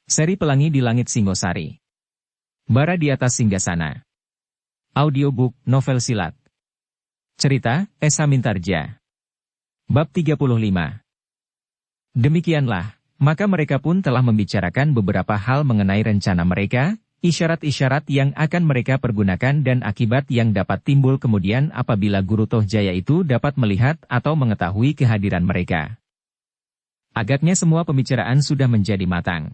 Seri Pelangi di Langit Singosari. Bara di atas Singgasana. Audiobook, novel silat. Cerita, Esa Mintarja. Bab 35. Demikianlah, maka mereka pun telah membicarakan beberapa hal mengenai rencana mereka, isyarat-isyarat yang akan mereka pergunakan dan akibat yang dapat timbul kemudian apabila Guru Tohjaya itu dapat melihat atau mengetahui kehadiran mereka. Agaknya semua pembicaraan sudah menjadi matang.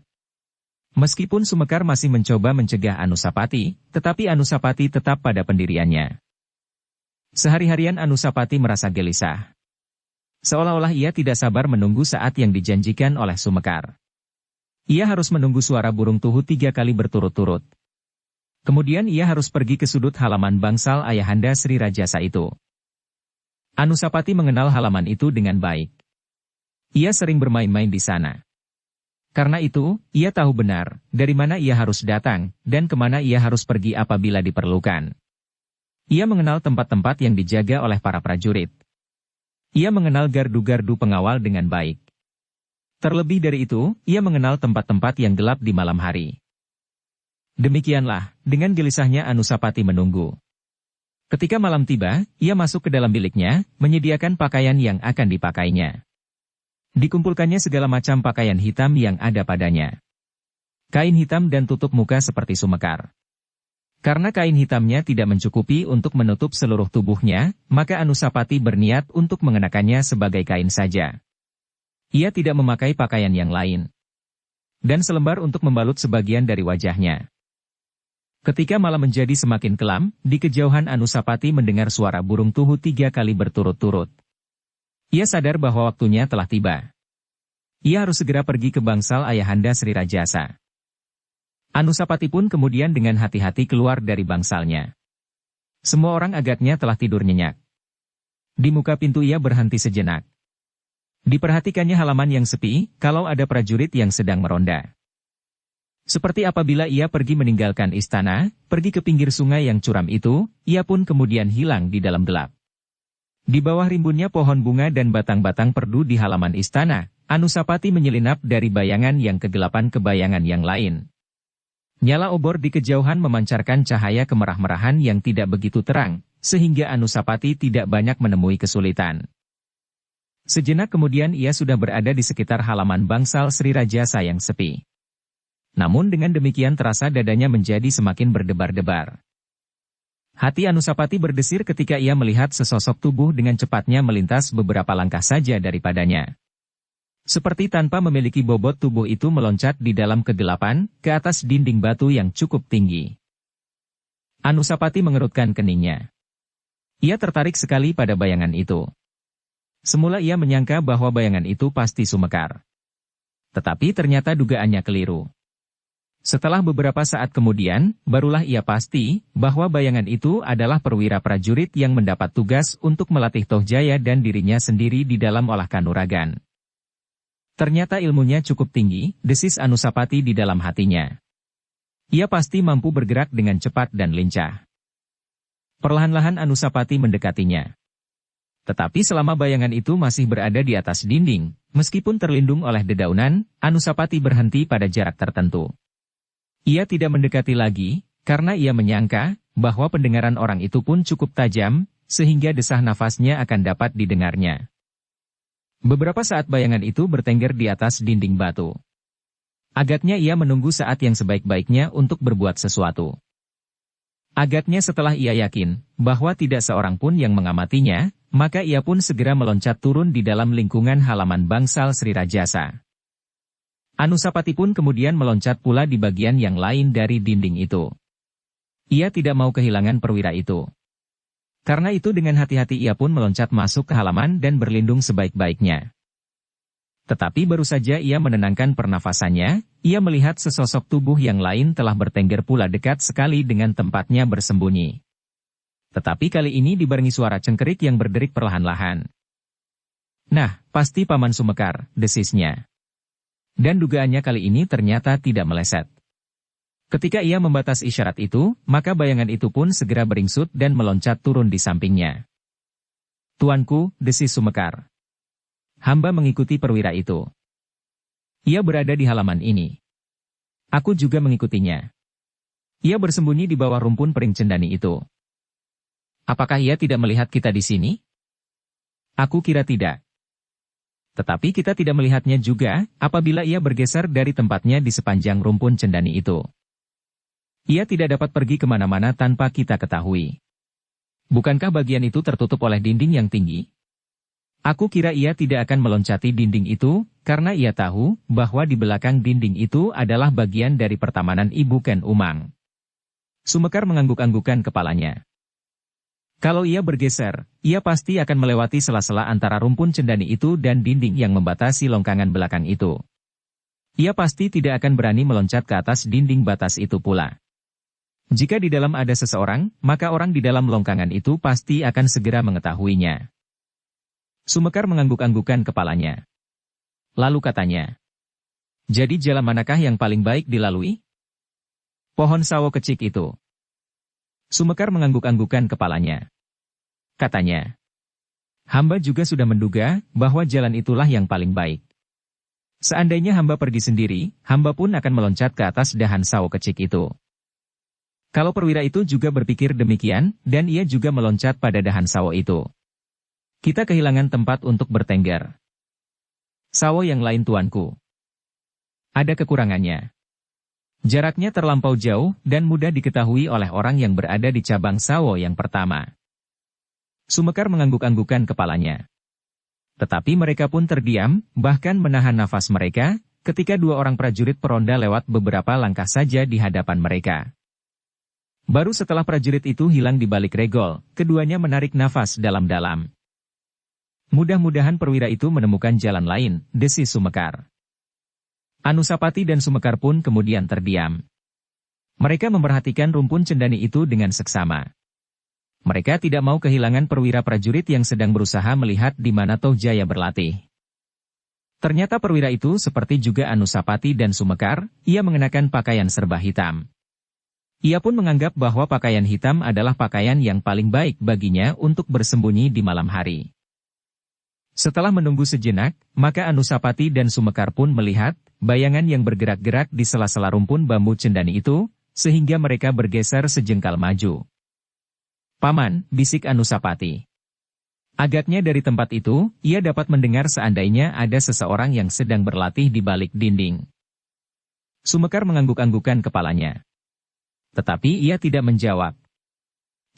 Meskipun Sumekar masih mencoba mencegah Anusapati, tetapi Anusapati tetap pada pendiriannya. Sehari-harian Anusapati merasa gelisah. Seolah-olah ia tidak sabar menunggu saat yang dijanjikan oleh Sumekar. Ia harus menunggu suara burung tuhu 3 kali berturut-turut. Kemudian ia harus pergi ke sudut halaman bangsal ayahanda Sri Rajasa itu. Anusapati mengenal halaman itu dengan baik. Ia sering bermain-main di sana. Karena itu, ia tahu benar dari mana ia harus datang dan kemana ia harus pergi apabila diperlukan. Ia mengenal tempat-tempat yang dijaga oleh para prajurit. Ia mengenal gardu-gardu pengawal dengan baik. Terlebih dari itu, ia mengenal tempat-tempat yang gelap di malam hari. Demikianlah, dengan gelisahnya Anusapati menunggu. Ketika malam tiba, ia masuk ke dalam biliknya, menyediakan pakaian yang akan dipakainya. Dikumpulkannya segala macam pakaian hitam yang ada padanya. Kain hitam dan tutup muka seperti Sumekar. Karena kain hitamnya tidak mencukupi untuk menutup seluruh tubuhnya, maka Anusapati berniat untuk mengenakannya sebagai kain saja. Ia tidak memakai pakaian yang lain. Dan selembar untuk membalut sebagian dari wajahnya. Ketika malam menjadi semakin kelam, di kejauhan Anusapati mendengar suara burung tuhu 3 kali berturut-turut. Ia sadar bahwa waktunya telah tiba. Ia harus segera pergi ke bangsal ayahanda Sri Rajasa. Anusapati pun kemudian dengan hati-hati keluar dari bangsalnya. Semua orang agaknya telah tidur nyenyak. Di muka pintu ia berhenti sejenak. Diperhatikannya halaman yang sepi, kalau ada prajurit yang sedang meronda. Seperti apabila ia pergi meninggalkan istana, pergi ke pinggir sungai yang curam itu, ia pun kemudian hilang di dalam gelap. Di bawah rimbunnya pohon bunga dan batang-batang perdu di halaman istana, Anusapati menyelinap dari bayangan yang kegelapan ke bayangan yang lain. Nyala obor di kejauhan memancarkan cahaya kemerah-merahan yang tidak begitu terang, sehingga Anusapati tidak banyak menemui kesulitan. Sejenak kemudian ia sudah berada di sekitar halaman bangsal Sri Rajasa yang sepi. Namun dengan demikian terasa dadanya menjadi semakin berdebar-debar. Hati Anusapati berdesir ketika ia melihat sesosok tubuh dengan cepatnya melintas beberapa langkah saja daripadanya. Seperti tanpa memiliki bobot tubuh itu meloncat di dalam kegelapan, ke atas dinding batu yang cukup tinggi. Anusapati mengerutkan keningnya. Ia tertarik sekali pada bayangan itu. Semula ia menyangka bahwa bayangan itu pasti Sumekar. Tetapi ternyata dugaannya keliru. Setelah beberapa saat kemudian, barulah ia pasti bahwa bayangan itu adalah perwira prajurit yang mendapat tugas untuk melatih Tohjaya dan dirinya sendiri di dalam olah kanuragan. Ternyata ilmunya cukup tinggi, desis Anusapati di dalam hatinya. Ia pasti mampu bergerak dengan cepat dan lincah. Perlahan-lahan Anusapati mendekatinya. Tetapi selama bayangan itu masih berada di atas dinding, meskipun terlindung oleh dedaunan, Anusapati berhenti pada jarak tertentu. Ia tidak mendekati lagi, karena ia menyangka bahwa pendengaran orang itu pun cukup tajam, sehingga desah nafasnya akan dapat didengarnya. Beberapa saat bayangan itu bertengger di atas dinding batu. Agaknya ia menunggu saat yang sebaik-baiknya untuk berbuat sesuatu. Agaknya setelah ia yakin bahwa tidak seorang pun yang mengamatinya, maka ia pun segera meloncat turun di dalam lingkungan halaman bangsal Sri Rajasa. Anusapati pun kemudian meloncat pula di bagian yang lain dari dinding itu. Ia tidak mau kehilangan perwira itu. Karena itu dengan hati-hati ia pun meloncat masuk ke halaman dan berlindung sebaik-baiknya. Tetapi baru saja ia menenangkan pernafasannya, ia melihat sesosok tubuh yang lain telah bertengger pula dekat sekali dengan tempatnya bersembunyi. Tetapi kali ini dibarengi suara cengkerik yang berderik perlahan-lahan. Nah, pasti Paman Sumekar, desisnya. Dan dugaannya kali ini ternyata tidak meleset. Ketika ia membatas isyarat itu, maka bayangan itu pun segera beringsut dan meloncat turun di sampingnya. Tuanku, desis Sumekar. Hamba mengikuti perwira itu. Ia berada di halaman ini. Aku juga mengikutinya. Ia bersembunyi di bawah rumpun pering cendani itu. Apakah ia tidak melihat kita di sini? Aku kira tidak. Tetapi kita tidak melihatnya juga, apabila ia bergeser dari tempatnya di sepanjang rumpun cendani itu. Ia tidak dapat pergi kemana-mana tanpa kita ketahui. Bukankah bagian itu tertutup oleh dinding yang tinggi? Aku kira ia tidak akan meloncati dinding itu, karena ia tahu bahwa di belakang dinding itu adalah bagian dari pertamanan Ibu Ken Umang. Sumekar mengangguk-anggukan kepalanya. Kalau ia bergeser, ia pasti akan melewati sela-sela antara rumpun cendani itu dan dinding yang membatasi longkangan belakang itu. Ia pasti tidak akan berani meloncat ke atas dinding batas itu pula. Jika di dalam ada seseorang, maka orang di dalam longkangan itu pasti akan segera mengetahuinya. Sumekar mengangguk-anggukan kepalanya. Lalu katanya, jadi jalan manakah yang paling baik dilalui? Pohon sawo kecil itu. Sumekar mengangguk-anggukan kepalanya. Katanya, hamba juga sudah menduga bahwa jalan itulah yang paling baik. Seandainya hamba pergi sendiri, hamba pun akan meloncat ke atas dahan sawo kecil itu. Kalau perwira itu juga berpikir demikian, dan ia juga meloncat pada dahan sawo itu. Kita kehilangan tempat untuk bertengger. Sawo yang lain tuanku. Ada kekurangannya. Jaraknya terlampau jauh dan mudah diketahui oleh orang yang berada di cabang sawo yang pertama. Sumekar mengangguk-anggukan kepalanya. Tetapi mereka pun terdiam, bahkan menahan nafas mereka, ketika dua orang prajurit peronda lewat beberapa langkah saja di hadapan mereka. Baru setelah prajurit itu hilang di balik regol, keduanya menarik nafas dalam-dalam. Mudah-mudahan perwira itu menemukan jalan lain, desis Sumekar. Anusapati dan Sumekar pun kemudian terdiam. Mereka memperhatikan rumpun cendani itu dengan seksama. Mereka tidak mau kehilangan perwira prajurit yang sedang berusaha melihat di mana Toh Jaya berlatih. Ternyata perwira itu seperti juga Anusapati dan Sumekar, ia mengenakan pakaian serba hitam. Ia pun menganggap bahwa pakaian hitam adalah pakaian yang paling baik baginya untuk bersembunyi di malam hari. Setelah menunggu sejenak, maka Anusapati dan Sumekar pun melihat bayangan yang bergerak-gerak di sela-sela rumpun bambu cendani itu, sehingga mereka bergeser sejengkal maju. Paman, bisik Anusapati. Agaknya dari tempat itu, ia dapat mendengar seandainya ada seseorang yang sedang berlatih di balik dinding. Sumekar mengangguk-anggukan kepalanya. Tetapi ia tidak menjawab.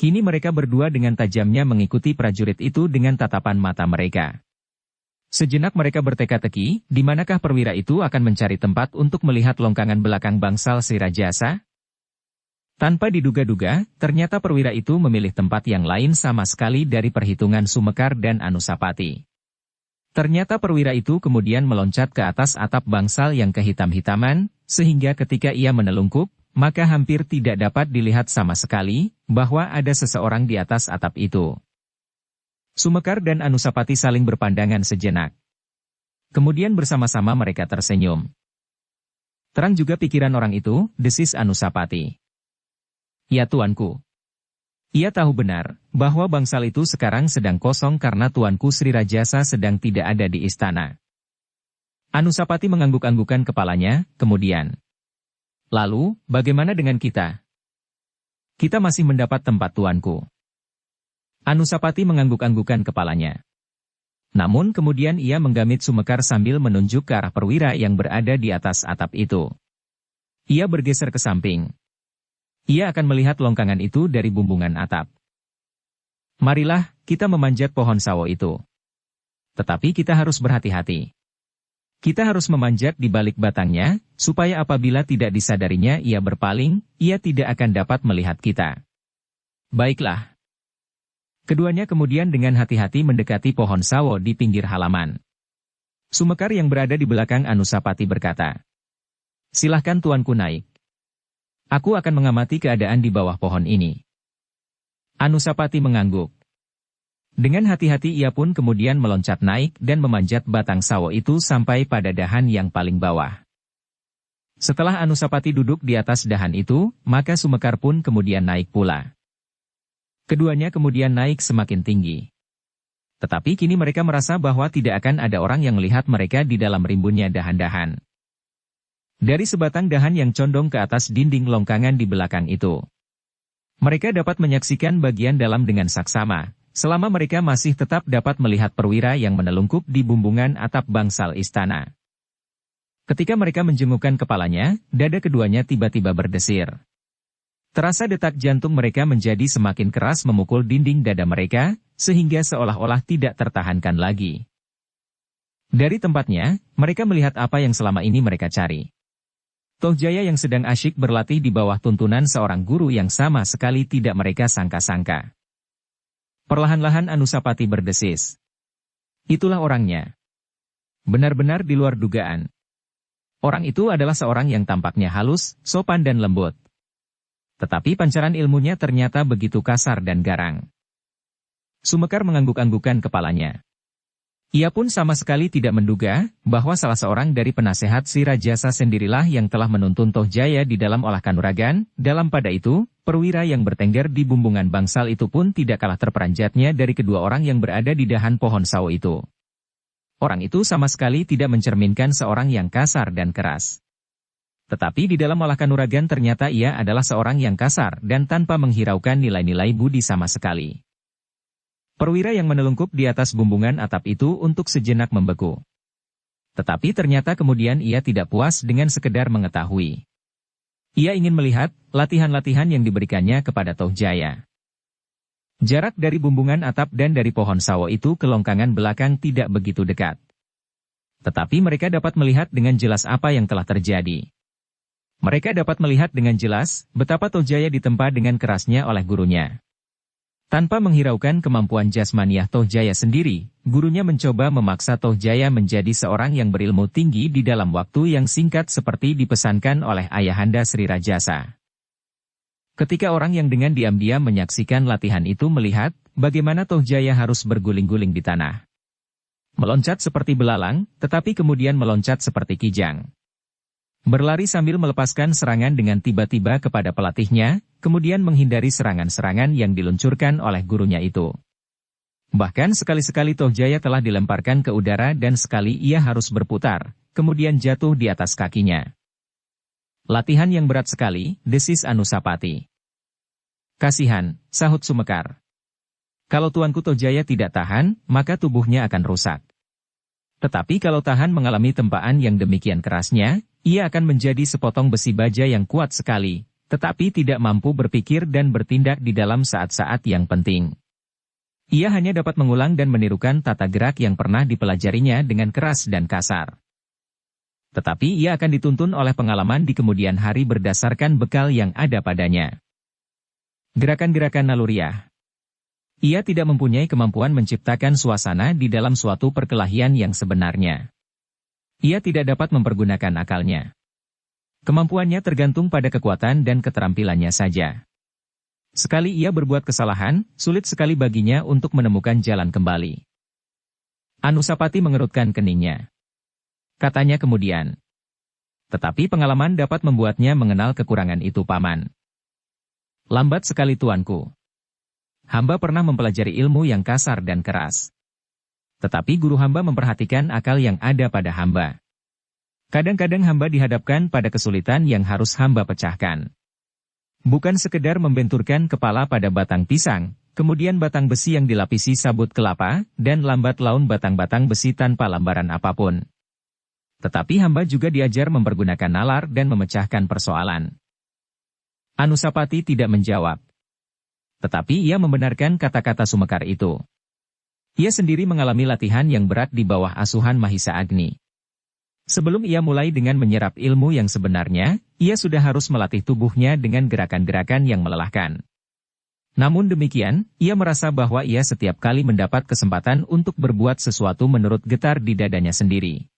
Kini mereka berdua dengan tajamnya mengikuti prajurit itu dengan tatapan mata mereka. Sejenak mereka berteka-teki, di manakah perwira itu akan mencari tempat untuk melihat longkangan belakang bangsal si Rajasa? Tanpa diduga-duga, ternyata perwira itu memilih tempat yang lain sama sekali dari perhitungan Sumekar dan Anusapati. Ternyata perwira itu kemudian meloncat ke atas atap bangsal yang kehitam-hitaman, sehingga ketika ia menelungkup, maka hampir tidak dapat dilihat sama sekali, bahwa ada seseorang di atas atap itu. Sumekar dan Anusapati saling berpandangan sejenak. Kemudian bersama-sama mereka tersenyum. Terang juga pikiran orang itu, desis Anusapati. Ya tuanku. Ia tahu benar, bahwa bangsal itu sekarang sedang kosong karena tuanku Sri Rajasa sedang tidak ada di istana. Anusapati mengangguk-anggukan kepalanya, kemudian. Lalu, bagaimana dengan kita? Kita masih mendapat tempat tuanku. Anusapati mengangguk-anggukan kepalanya. Namun kemudian ia menggamit Sumekar sambil menunjuk ke arah perwira yang berada di atas atap itu. Ia bergeser ke samping. Ia akan melihat longkangan itu dari bumbungan atap. Marilah, kita memanjat pohon sawo itu. Tetapi kita harus berhati-hati. Kita harus memanjat di balik batangnya, supaya apabila tidak disadarinya ia berpaling, ia tidak akan dapat melihat kita. Baiklah. Keduanya kemudian dengan hati-hati mendekati pohon sawo di pinggir halaman. Sumekar yang berada di belakang Anusapati berkata, "Silahkan tuanku naik. Aku akan mengamati keadaan di bawah pohon ini." Anusapati mengangguk. Dengan hati-hati ia pun kemudian meloncat naik dan memanjat batang sawo itu sampai pada dahan yang paling bawah. Setelah Anusapati duduk di atas dahan itu, maka Sumekar pun kemudian naik pula. Keduanya kemudian naik semakin tinggi. Tetapi kini mereka merasa bahwa tidak akan ada orang yang melihat mereka di dalam rimbunnya dahan-dahan. Dari sebatang dahan yang condong ke atas dinding longkangan di belakang itu. Mereka dapat menyaksikan bagian dalam dengan saksama, selama mereka masih tetap dapat melihat perwira yang menelungkup di bumbungan atap bangsal istana. Ketika mereka menjengukkan kepalanya, dada keduanya tiba-tiba berdesir. Terasa detak jantung mereka menjadi semakin keras memukul dinding dada mereka, sehingga seolah-olah tidak tertahankan lagi. Dari tempatnya, mereka melihat apa yang selama ini mereka cari. Tohjaya yang sedang asyik berlatih di bawah tuntunan seorang guru yang sama sekali tidak mereka sangka-sangka. Perlahan-lahan Anusapati berdesis. Itulah orangnya. Benar-benar di luar dugaan. Orang itu adalah seorang yang tampaknya halus, sopan dan lembut. Tetapi pancaran ilmunya ternyata begitu kasar dan garang. Sumekar mengangguk-anggukan kepalanya. Ia pun sama sekali tidak menduga bahwa salah seorang dari penasehat si Rajasa sendirilah yang telah menuntun Tohjaya di dalam olah kanuragan. Dalam pada itu, perwira yang bertengger di bumbungan bangsal itu pun tidak kalah terperanjatnya dari kedua orang yang berada di dahan pohon sawo itu. Orang itu sama sekali tidak mencerminkan seorang yang kasar dan keras. Tetapi di dalam olah kanuragan ternyata ia adalah seorang yang kasar dan tanpa menghiraukan nilai-nilai budi sama sekali. Perwira yang menelungkup di atas bumbungan atap itu untuk sejenak membeku. Tetapi ternyata kemudian ia tidak puas dengan sekedar mengetahui. Ia ingin melihat latihan-latihan yang diberikannya kepada Tohjaya. Jarak dari bumbungan atap dan dari pohon sawo itu ke longkangan belakang tidak begitu dekat. Tetapi mereka dapat melihat dengan jelas apa yang telah terjadi. Mereka dapat melihat dengan jelas betapa Tohjaya ditempa dengan kerasnya oleh gurunya. Tanpa menghiraukan kemampuan jasmaniah Tohjaya sendiri, gurunya mencoba memaksa Tohjaya menjadi seorang yang berilmu tinggi di dalam waktu yang singkat seperti dipesankan oleh Ayahanda Sri Rajasa. Ketika orang yang dengan diam-diam menyaksikan latihan itu melihat bagaimana Tohjaya harus berguling-guling di tanah. Meloncat seperti belalang, tetapi kemudian meloncat seperti kijang. Berlari sambil melepaskan serangan dengan tiba-tiba kepada pelatihnya, kemudian menghindari serangan-serangan yang diluncurkan oleh gurunya itu. Bahkan sekali-sekali Tohjaya telah dilemparkan ke udara dan sekali ia harus berputar, kemudian jatuh di atas kakinya. Latihan yang berat sekali, desis Anusapati. Kasihan, sahut Sumekar. Kalau tuanku Tohjaya tidak tahan, maka tubuhnya akan rusak. Tetapi kalau tahan mengalami tempaan yang demikian kerasnya, ia akan menjadi sepotong besi baja yang kuat sekali, tetapi tidak mampu berpikir dan bertindak di dalam saat-saat yang penting. Ia hanya dapat mengulang dan menirukan tata gerak yang pernah dipelajarinya dengan keras dan kasar. Tetapi ia akan dituntun oleh pengalaman di kemudian hari berdasarkan bekal yang ada padanya. Gerakan-gerakan naluriah. Ia tidak mempunyai kemampuan menciptakan suasana di dalam suatu perkelahian yang sebenarnya. Ia tidak dapat mempergunakan akalnya. Kemampuannya tergantung pada kekuatan dan keterampilannya saja. Sekali ia berbuat kesalahan, sulit sekali baginya untuk menemukan jalan kembali. Anusapati mengerutkan keningnya. Katanya kemudian. Tetapi pengalaman dapat membuatnya mengenal kekurangan itu, Paman. Lambat sekali tuanku. Hamba pernah mempelajari ilmu yang kasar dan keras. Tetapi guru hamba memperhatikan akal yang ada pada hamba. Kadang-kadang hamba dihadapkan pada kesulitan yang harus hamba pecahkan. Bukan sekedar membenturkan kepala pada batang pisang, kemudian batang besi yang dilapisi sabut kelapa, dan lambat laun batang-batang besi tanpa lambaran apapun. Tetapi hamba juga diajar mempergunakan nalar dan memecahkan persoalan. Anusapati tidak menjawab. Tetapi ia membenarkan kata-kata Sumekar itu. Ia sendiri mengalami latihan yang berat di bawah asuhan Mahisa Agni. Sebelum ia mulai dengan menyerap ilmu yang sebenarnya, ia sudah harus melatih tubuhnya dengan gerakan-gerakan yang melelahkan. Namun demikian, ia merasa bahwa ia setiap kali mendapat kesempatan untuk berbuat sesuatu menurut getar di dadanya sendiri.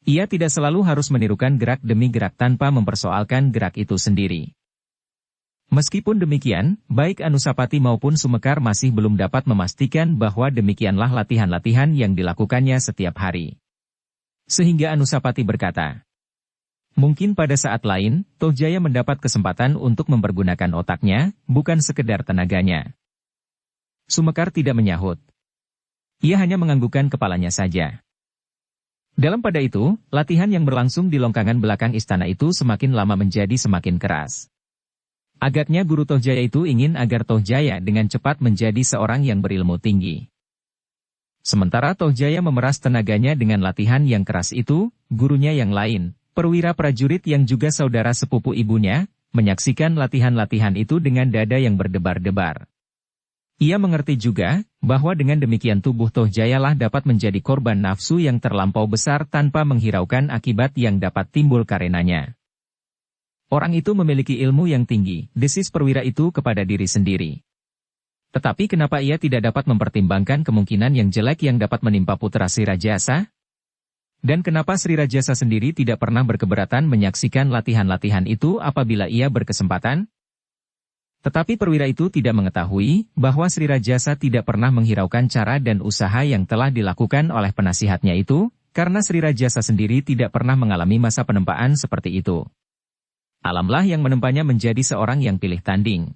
Ia tidak selalu harus menirukan gerak demi gerak tanpa mempersoalkan gerak itu sendiri. Meskipun demikian, baik Anusapati maupun Sumekar masih belum dapat memastikan bahwa demikianlah latihan-latihan yang dilakukannya setiap hari. Sehingga Anusapati berkata, mungkin pada saat lain, Tohjaya mendapat kesempatan untuk mempergunakan otaknya, bukan sekedar tenaganya. Sumekar tidak menyahut. Ia hanya menganggukkan kepalanya saja. Dalam pada itu, latihan yang berlangsung di longkangan belakang istana itu semakin lama menjadi semakin keras. Agaknya guru Tohjaya itu ingin agar Tohjaya dengan cepat menjadi seorang yang berilmu tinggi. Sementara Tohjaya memeras tenaganya dengan latihan yang keras itu, gurunya yang lain, perwira prajurit yang juga saudara sepupu ibunya, menyaksikan latihan-latihan itu dengan dada yang berdebar-debar. Ia mengerti juga, bahwa dengan demikian tubuh Tohjaya lah dapat menjadi korban nafsu yang terlampau besar tanpa menghiraukan akibat yang dapat timbul karenanya. Orang itu memiliki ilmu yang tinggi, desis perwira itu kepada diri sendiri. Tetapi kenapa ia tidak dapat mempertimbangkan kemungkinan yang jelek yang dapat menimpa putra Sri Rajasa? Dan kenapa Sri Rajasa sendiri tidak pernah berkeberatan menyaksikan latihan-latihan itu apabila ia berkesempatan? Tetapi perwira itu tidak mengetahui bahwa Sri Rajasa tidak pernah menghiraukan cara dan usaha yang telah dilakukan oleh penasihatnya itu, karena Sri Rajasa sendiri tidak pernah mengalami masa penempaan seperti itu. Alamlah yang menempanya menjadi seorang yang pilih tanding.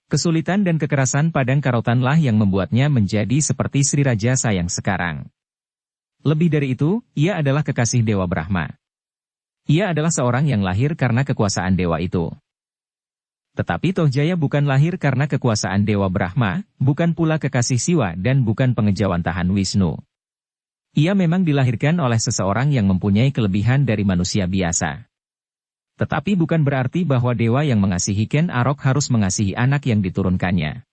Kesulitan dan kekerasan padang karotanlah yang membuatnya menjadi seperti Sri Rajasa yang sekarang. Lebih dari itu, ia adalah kekasih Dewa Brahma. Ia adalah seorang yang lahir karena kekuasaan dewa itu. Tetapi Tohjaya bukan lahir karena kekuasaan Dewa Brahma, bukan pula kekasih Siwa dan bukan pengejawantahan Wisnu. Ia memang dilahirkan oleh seseorang yang mempunyai kelebihan dari manusia biasa. Tetapi bukan berarti bahwa dewa yang mengasihi Ken Arok harus mengasihi anak yang diturunkannya.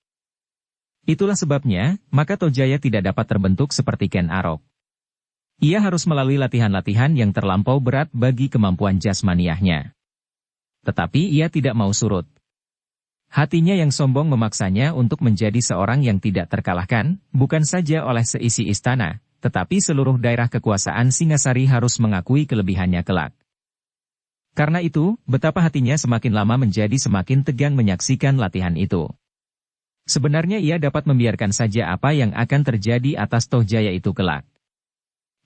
Itulah sebabnya, maka Tohjaya tidak dapat terbentuk seperti Ken Arok. Ia harus melalui latihan-latihan yang terlampau berat bagi kemampuan jasmaniahnya. Tetapi ia tidak mau surut. Hatinya yang sombong memaksanya untuk menjadi seorang yang tidak terkalahkan, bukan saja oleh seisi istana, tetapi seluruh daerah kekuasaan Singasari harus mengakui kelebihannya kelak. Karena itu, betapa hatinya semakin lama menjadi semakin tegang menyaksikan latihan itu. Sebenarnya ia dapat membiarkan saja apa yang akan terjadi atas Tohjaya itu kelak.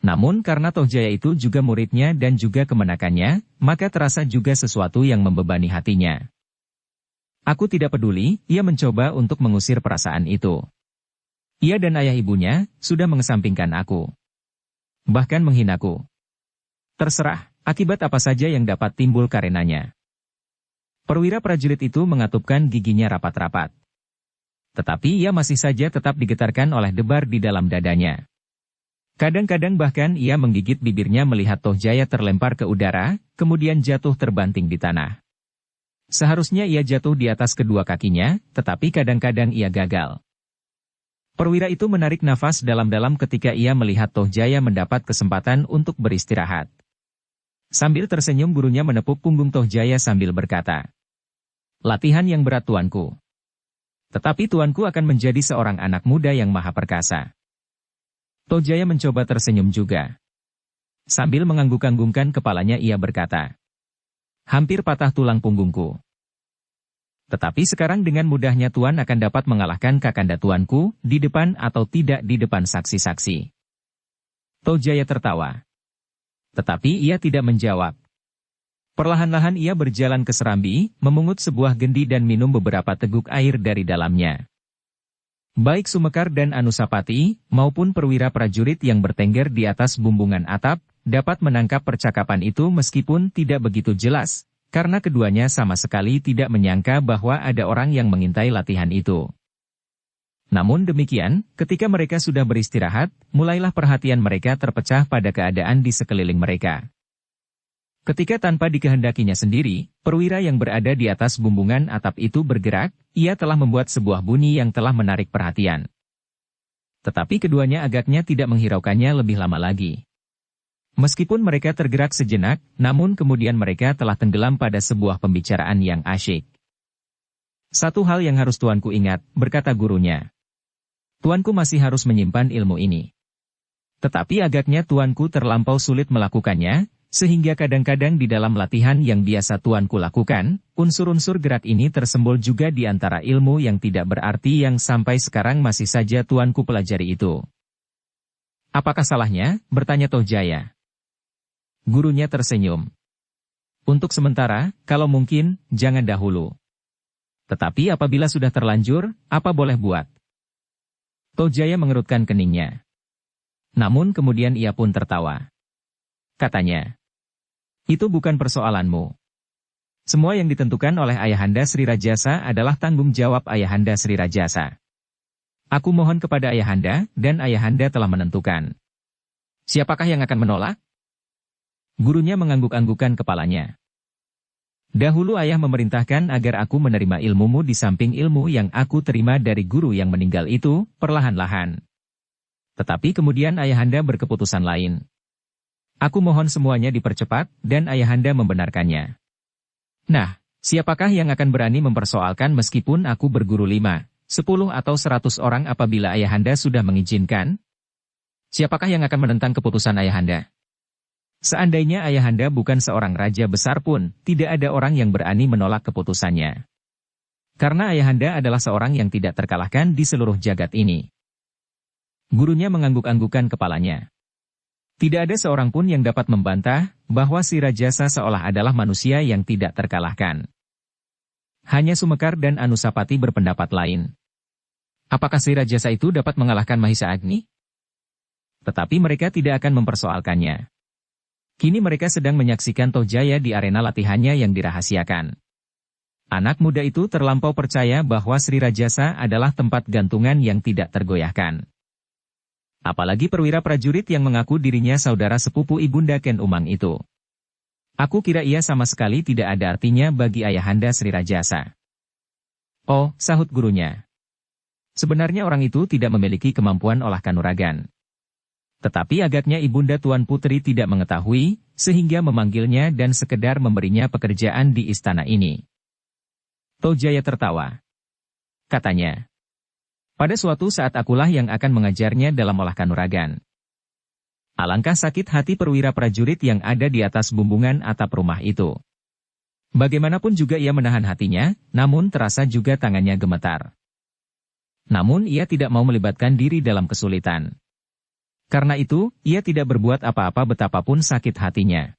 Namun karena Tohjaya itu juga muridnya dan juga kemenakannya, maka terasa juga sesuatu yang membebani hatinya. Aku tidak peduli, ia mencoba untuk mengusir perasaan itu. Ia dan ayah ibunya sudah mengesampingkan aku. Bahkan menghinaku. Terserah, akibat apa saja yang dapat timbul karenanya. Perwira prajurit itu mengatupkan giginya rapat-rapat. Tetapi ia masih saja tetap digetarkan oleh debar di dalam dadanya. Kadang-kadang bahkan ia menggigit bibirnya melihat Tohjaya terlempar ke udara, kemudian jatuh terbanting di tanah. Seharusnya ia jatuh di atas kedua kakinya, tetapi kadang-kadang ia gagal. Perwira itu menarik nafas dalam-dalam ketika ia melihat Tohjaya mendapat kesempatan untuk beristirahat. Sambil tersenyum gurunya menepuk punggung Tohjaya sambil berkata, "Latihan yang berat tuanku. Tetapi tuanku akan menjadi seorang anak muda yang maha perkasa." Tohjaya mencoba tersenyum juga. Sambil mengangguk-anggungkan kepalanya ia berkata, "Hampir patah tulang punggungku. Tetapi sekarang dengan mudahnya Tuan akan dapat mengalahkan kakanda tuanku, di depan atau tidak di depan saksi-saksi." Tohjaya tertawa. Tetapi ia tidak menjawab. Perlahan-lahan ia berjalan ke serambi, memungut sebuah gendi dan minum beberapa teguk air dari dalamnya. Baik Sumekar dan Anusapati, maupun perwira prajurit yang bertengger di atas bumbungan atap, dapat menangkap percakapan itu meskipun tidak begitu jelas, karena keduanya sama sekali tidak menyangka bahwa ada orang yang mengintai latihan itu. Namun demikian, ketika mereka sudah beristirahat, mulailah perhatian mereka terpecah pada keadaan di sekeliling mereka. Ketika tanpa dikehendakinya sendiri, perwira yang berada di atas bumbungan atap itu bergerak, ia telah membuat sebuah bunyi yang telah menarik perhatian. Tetapi keduanya agaknya tidak menghiraukannya lebih lama lagi. Meskipun mereka tergerak sejenak, namun kemudian mereka telah tenggelam pada sebuah pembicaraan yang asyik. "Satu hal yang harus tuanku ingat," berkata gurunya. "Tuanku masih harus menyimpan ilmu ini. Tetapi agaknya tuanku terlampau sulit melakukannya, sehingga kadang-kadang di dalam latihan yang biasa tuanku lakukan, unsur-unsur gerak ini tersembul juga di antara ilmu yang tidak berarti yang sampai sekarang masih saja tuanku pelajari itu." "Apakah salahnya?" bertanya Tohjaya. Gurunya tersenyum. "Untuk sementara, kalau mungkin, jangan dahulu. Tetapi apabila sudah terlanjur, apa boleh buat?" Tohjaya mengerutkan keningnya. Namun kemudian ia pun tertawa. katanya. Itu bukan persoalanmu. Semua yang ditentukan oleh Ayahanda Sri Rajasa adalah tanggung jawab Ayahanda Sri Rajasa. Aku mohon kepada Ayahanda, dan Ayahanda telah menentukan. Siapakah yang akan menolak? Gurunya mengangguk-anggukan kepalanya. Dahulu ayah memerintahkan agar aku menerima ilmumu di samping ilmu yang aku terima dari guru yang meninggal itu, perlahan-lahan. Tetapi kemudian Ayahanda berkeputusan lain. Aku mohon semuanya dipercepat, dan Ayahanda membenarkannya. Nah, siapakah yang akan berani mempersoalkan meskipun aku berguru 5, 10 atau 100 orang apabila Ayahanda sudah mengizinkan? Siapakah yang akan menentang keputusan Ayahanda? Seandainya Ayahanda bukan seorang raja besar pun, tidak ada orang yang berani menolak keputusannya. Karena Ayahanda adalah seorang yang tidak terkalahkan di seluruh jagat ini. Gurunya mengangguk-anggukan kepalanya. Tidak ada seorang pun yang dapat membantah bahwa si Rajasa seolah adalah manusia yang tidak terkalahkan. Hanya Sumekar dan Anusapati berpendapat lain. Apakah si Rajasa itu dapat mengalahkan Mahisa Agni? Tetapi mereka tidak akan mempersoalkannya. Kini mereka sedang menyaksikan Tohjaya di arena latihannya yang dirahasiakan. Anak muda itu terlampau percaya bahwa Sri Rajasa adalah tempat gantungan yang tidak tergoyahkan. Apalagi perwira prajurit yang mengaku dirinya saudara sepupu Ibunda Ken Umang itu. Aku kira ia sama sekali tidak ada artinya bagi Ayahanda Sri Rajasa. Oh, sahut gurunya. Sebenarnya orang itu tidak memiliki kemampuan olah kanuragan. Tetapi agaknya Ibunda Tuan Putri tidak mengetahui, sehingga memanggilnya dan sekedar memberinya pekerjaan di istana ini. Tohjaya tertawa. Katanya. Pada suatu saat akulah yang akan mengajarnya dalam olah kanuragan. Alangkah sakit hati perwira prajurit yang ada di atas bumbungan atap rumah itu. Bagaimanapun juga ia menahan hatinya, namun terasa juga tangannya gemetar. Namun ia tidak mau melibatkan diri dalam kesulitan. Karena itu, ia tidak berbuat apa-apa betapapun sakit hatinya.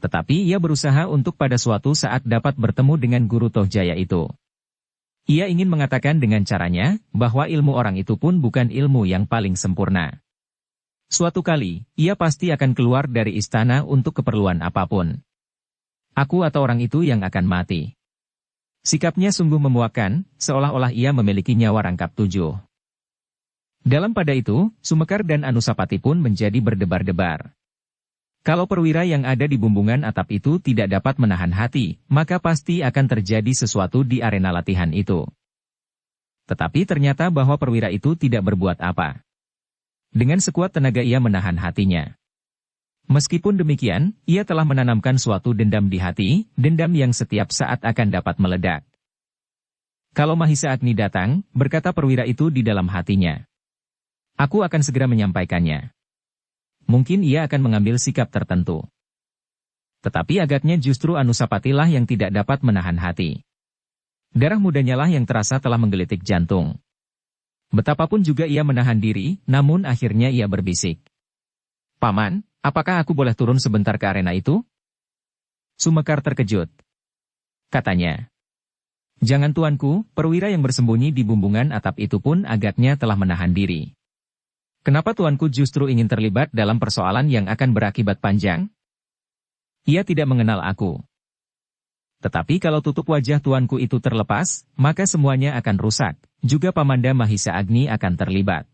Tetapi ia berusaha untuk pada suatu saat dapat bertemu dengan guru Tohjaya itu. Ia ingin mengatakan dengan caranya, bahwa ilmu orang itu pun bukan ilmu yang paling sempurna. Suatu kali, ia pasti akan keluar dari istana untuk keperluan apapun. Aku atau orang itu yang akan mati. Sikapnya sungguh memuakkan, seolah-olah ia memiliki nyawa rangkap 7. Dalam pada itu, Sumekar dan Anusapati pun menjadi berdebar-debar. Kalau perwira yang ada di bumbungan atap itu tidak dapat menahan hati, maka pasti akan terjadi sesuatu di arena latihan itu. Tetapi ternyata bahwa perwira itu tidak berbuat apa. Dengan sekuat tenaga ia menahan hatinya. Meskipun demikian, ia telah menanamkan suatu dendam di hati, dendam yang setiap saat akan dapat meledak. Kalau Mahisa Agni datang, berkata perwira itu di dalam hatinya. Aku akan segera menyampaikannya. Mungkin ia akan mengambil sikap tertentu. Tetapi agaknya justru Anusapatilah yang tidak dapat menahan hati. Darah mudanya lah yang terasa telah menggelitik jantung. Betapapun juga ia menahan diri, namun akhirnya ia berbisik. Paman, apakah aku boleh turun sebentar ke arena itu? Sumekar terkejut. Katanya. Jangan tuanku, perwira yang bersembunyi di bumbungan atap itu pun agaknya telah menahan diri. Kenapa tuanku justru ingin terlibat dalam persoalan yang akan berakibat panjang? Ia tidak mengenal aku. Tetapi kalau tutup wajah tuanku itu terlepas, maka semuanya akan rusak, juga Pamanda Mahisa Agni akan terlibat.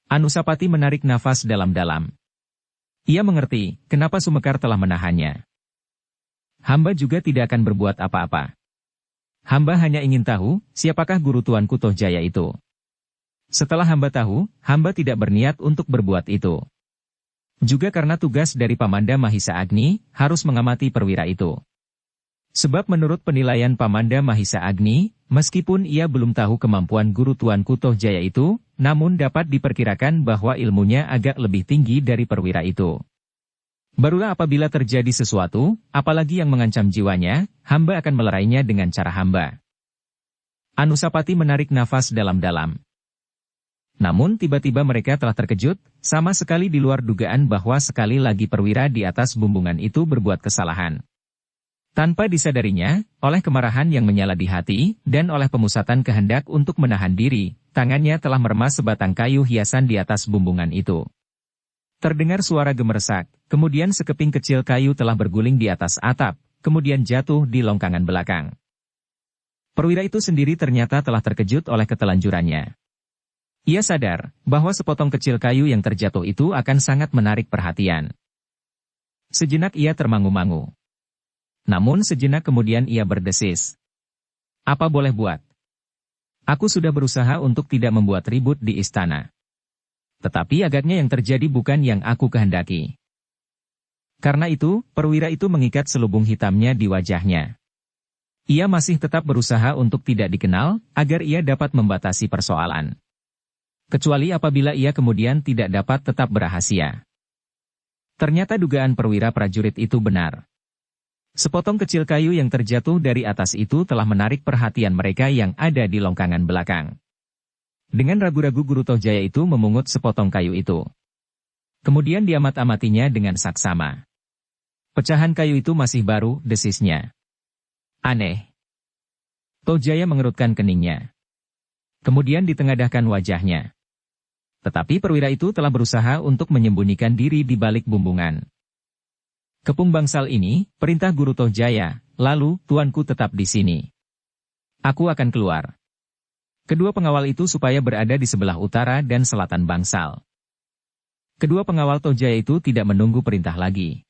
Anusapati menarik nafas dalam-dalam. Ia mengerti, kenapa Sumekar telah menahannya. Hamba juga tidak akan berbuat apa-apa. Hamba hanya ingin tahu, siapakah guru tuanku Tohjaya itu. Setelah hamba tahu, hamba tidak berniat untuk berbuat itu. Juga karena tugas dari Pamanda Mahisa Agni, harus mengamati perwira itu. Sebab menurut penilaian Pamanda Mahisa Agni, meskipun ia belum tahu kemampuan guru tuanku Tohjaya itu, namun dapat diperkirakan bahwa ilmunya agak lebih tinggi dari perwira itu. Barulah apabila terjadi sesuatu, apalagi yang mengancam jiwanya, hamba akan melerainya dengan cara hamba. Anusapati menarik nafas dalam-dalam. Namun tiba-tiba mereka telah terkejut, sama sekali di luar dugaan bahwa sekali lagi perwira di atas bumbungan itu berbuat kesalahan. Tanpa disadarinya, oleh kemarahan yang menyala di hati, dan oleh pemusatan kehendak untuk menahan diri, tangannya telah meremas sebatang kayu hiasan di atas bumbungan itu. Terdengar suara gemersak, kemudian sekeping kecil kayu telah berguling di atas atap, kemudian jatuh di longkangan belakang. Perwira itu sendiri ternyata telah terkejut oleh ketelanjurannya. Ia sadar bahwa sepotong kecil kayu yang terjatuh itu akan sangat menarik perhatian. Sejenak ia termangu-mangu. Namun sejenak kemudian ia berdesis. Apa boleh buat? Aku sudah berusaha untuk tidak membuat ribut di istana. Tetapi agaknya yang terjadi bukan yang aku kehendaki. Karena itu, perwira itu mengikat selubung hitamnya di wajahnya. Ia masih tetap berusaha untuk tidak dikenal, agar ia dapat membatasi persoalan. Kecuali apabila ia kemudian tidak dapat tetap berrahasia. Ternyata dugaan perwira prajurit itu benar. Sepotong kecil kayu yang terjatuh dari atas itu telah menarik perhatian mereka yang ada di longkangan belakang. Dengan ragu-ragu Guru Tohjaya itu memungut sepotong kayu itu. Kemudian diamat-amatinya dengan saksama. Pecahan kayu itu masih baru, desisnya. Aneh. Tohjaya mengerutkan keningnya. Kemudian ditengadahkan wajahnya. Tetapi perwira itu telah berusaha untuk menyembunyikan diri di balik bumbungan. Kepung bangsal ini, perintah Guru Tohjaya, lalu, tuanku tetap di sini. Aku akan keluar. Kedua pengawal itu supaya berada di sebelah utara dan selatan bangsal. Kedua pengawal Tohjaya itu tidak menunggu perintah lagi.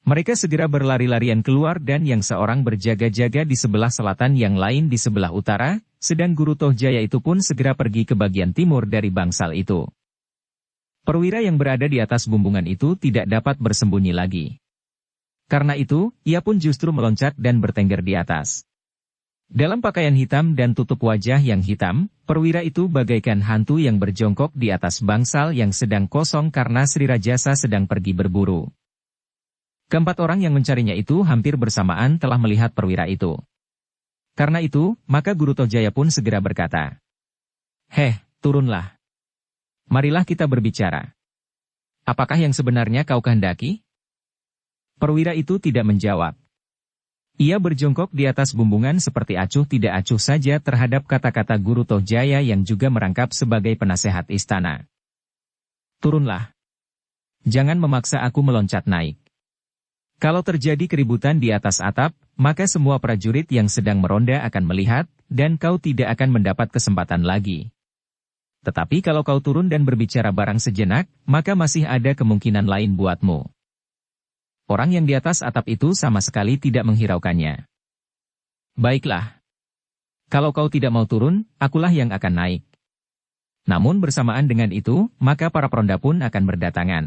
Mereka segera berlari-larian keluar dan yang seorang berjaga-jaga di sebelah selatan yang lain di sebelah utara, sedang Guru Tohjaya itu pun segera pergi ke bagian timur dari bangsal itu. Perwira yang berada di atas bumbungan itu tidak dapat bersembunyi lagi. Karena itu, ia pun justru meloncat dan bertengger di atas. Dalam pakaian hitam dan tutup wajah yang hitam, perwira itu bagaikan hantu yang berjongkok di atas bangsal yang sedang kosong karena Sri Rajasa sedang pergi berburu. Keempat orang yang mencarinya itu hampir bersamaan telah melihat perwira itu. Karena itu, maka Guru Tohjaya pun segera berkata, "Heh, turunlah. Marilah kita berbicara. Apakah yang sebenarnya kau kehendaki?" Perwira itu tidak menjawab. Ia berjongkok di atas bumbungan seperti acuh tidak acuh saja terhadap kata-kata Guru Tohjaya yang juga merangkap sebagai penasehat istana. "Turunlah. Jangan memaksa aku meloncat naik. Kalau terjadi keributan di atas atap, maka semua prajurit yang sedang meronda akan melihat, dan kau tidak akan mendapat kesempatan lagi. Tetapi kalau kau turun dan berbicara barang sejenak, maka masih ada kemungkinan lain buatmu." Orang yang di atas atap itu sama sekali tidak menghiraukannya. "Baiklah. Kalau kau tidak mau turun, akulah yang akan naik." Namun bersamaan dengan itu, maka para peronda pun akan berdatangan.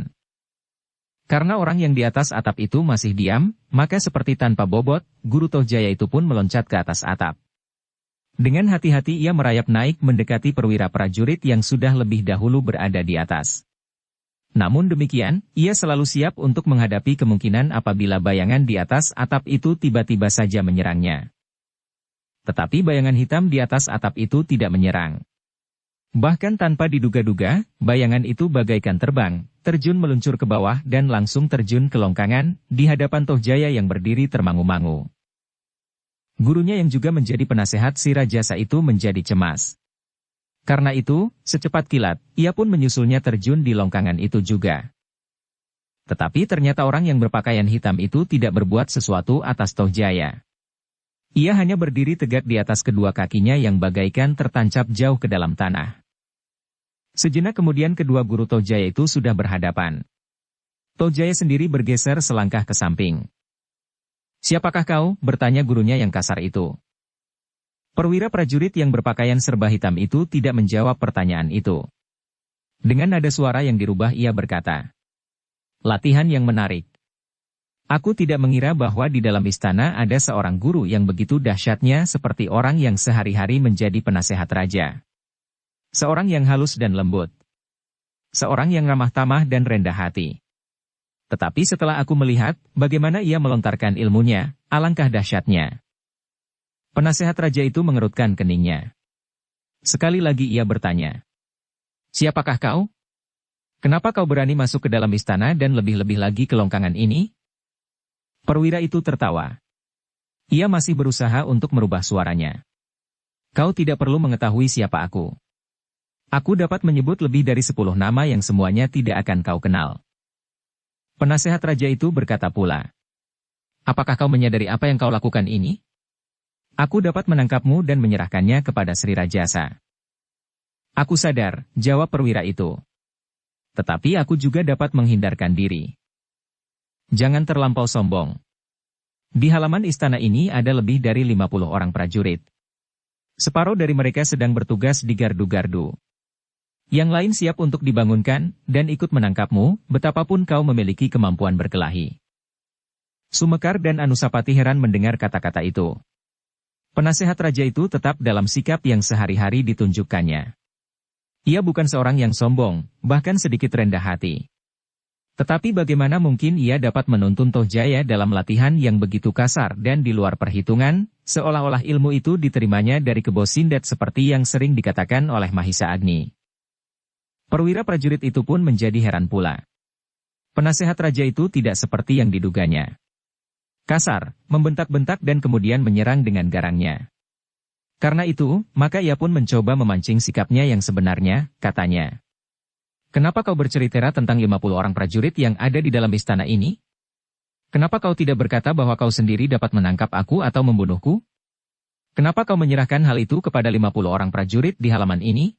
Karena orang yang di atas atap itu masih diam, maka seperti tanpa bobot, Guru Tohjaya itu pun meloncat ke atas atap. Dengan hati-hati ia merayap naik mendekati perwira prajurit yang sudah lebih dahulu berada di atas. Namun demikian, ia selalu siap untuk menghadapi kemungkinan apabila bayangan di atas atap itu tiba-tiba saja menyerangnya. Tetapi bayangan hitam di atas atap itu tidak menyerang. Bahkan tanpa diduga-duga, bayangan itu bagaikan terbang, terjun meluncur ke bawah dan langsung terjun ke longkangan, di hadapan Tohjaya yang berdiri termangu-mangu. Gurunya yang juga menjadi penasehat si Rajasa itu menjadi cemas. Karena itu, secepat kilat, ia pun menyusulnya terjun di longkangan itu juga. Tetapi ternyata orang yang berpakaian hitam itu tidak berbuat sesuatu atas Tohjaya. Ia hanya berdiri tegak di atas kedua kakinya yang bagaikan tertancap jauh ke dalam tanah. Sejenak kemudian kedua Guru Tohjaya itu sudah berhadapan. Tohjaya sendiri bergeser selangkah ke samping. "Siapakah kau?" bertanya gurunya yang kasar itu. Perwira prajurit yang berpakaian serba hitam itu tidak menjawab pertanyaan itu. Dengan nada suara yang dirubah ia berkata, "Latihan yang menarik. Aku tidak mengira bahwa di dalam istana ada seorang guru yang begitu dahsyatnya seperti orang yang sehari-hari menjadi penasehat raja. Seorang yang halus dan lembut. Seorang yang ramah tamah dan rendah hati. Tetapi setelah aku melihat bagaimana ia melontarkan ilmunya, alangkah dahsyatnya." Penasehat raja itu mengerutkan keningnya. Sekali lagi ia bertanya, "Siapakah kau? Kenapa kau berani masuk ke dalam istana dan lebih-lebih lagi ke longkangan ini?" Perwira itu tertawa. Ia masih berusaha untuk merubah suaranya. "Kau tidak perlu mengetahui siapa aku. Aku dapat menyebut lebih dari 10 nama yang semuanya tidak akan kau kenal. Penasehat raja itu berkata pula. Apakah kau menyadari apa yang kau lakukan ini? Aku dapat menangkapmu dan menyerahkannya kepada Sri Rajasa. Aku sadar, jawab perwira itu. Tetapi aku juga dapat menghindarkan diri. Jangan terlampau sombong. Di halaman istana ini ada lebih dari 50 orang prajurit. Separuh dari mereka sedang bertugas di gardu-gardu. Yang lain siap untuk dibangunkan dan ikut menangkapmu, betapapun kau memiliki kemampuan berkelahi. Sumekar dan Anusapati heran mendengar kata-kata itu. Penasehat raja itu tetap dalam sikap yang sehari-hari ditunjukkannya. Ia bukan seorang yang sombong, bahkan sedikit rendah hati. Tetapi bagaimana mungkin ia dapat menuntun Tohjaya dalam latihan yang begitu kasar dan di luar perhitungan, seolah-olah ilmu itu diterimanya dari Kebo Sindat seperti yang sering dikatakan oleh Mahisa Agni. Perwira prajurit itu pun menjadi heran pula. Penasehat raja itu tidak seperti yang diduganya. Kasar, membentak-bentak dan kemudian menyerang dengan garangnya. Karena itu, maka ia pun mencoba memancing sikapnya yang sebenarnya, katanya. Kenapa kau bercerita tentang 50 orang prajurit yang ada di dalam istana ini? Kenapa kau tidak berkata bahwa kau sendiri dapat menangkap aku atau membunuhku? Kenapa kau menyerahkan hal itu kepada 50 orang prajurit di halaman ini?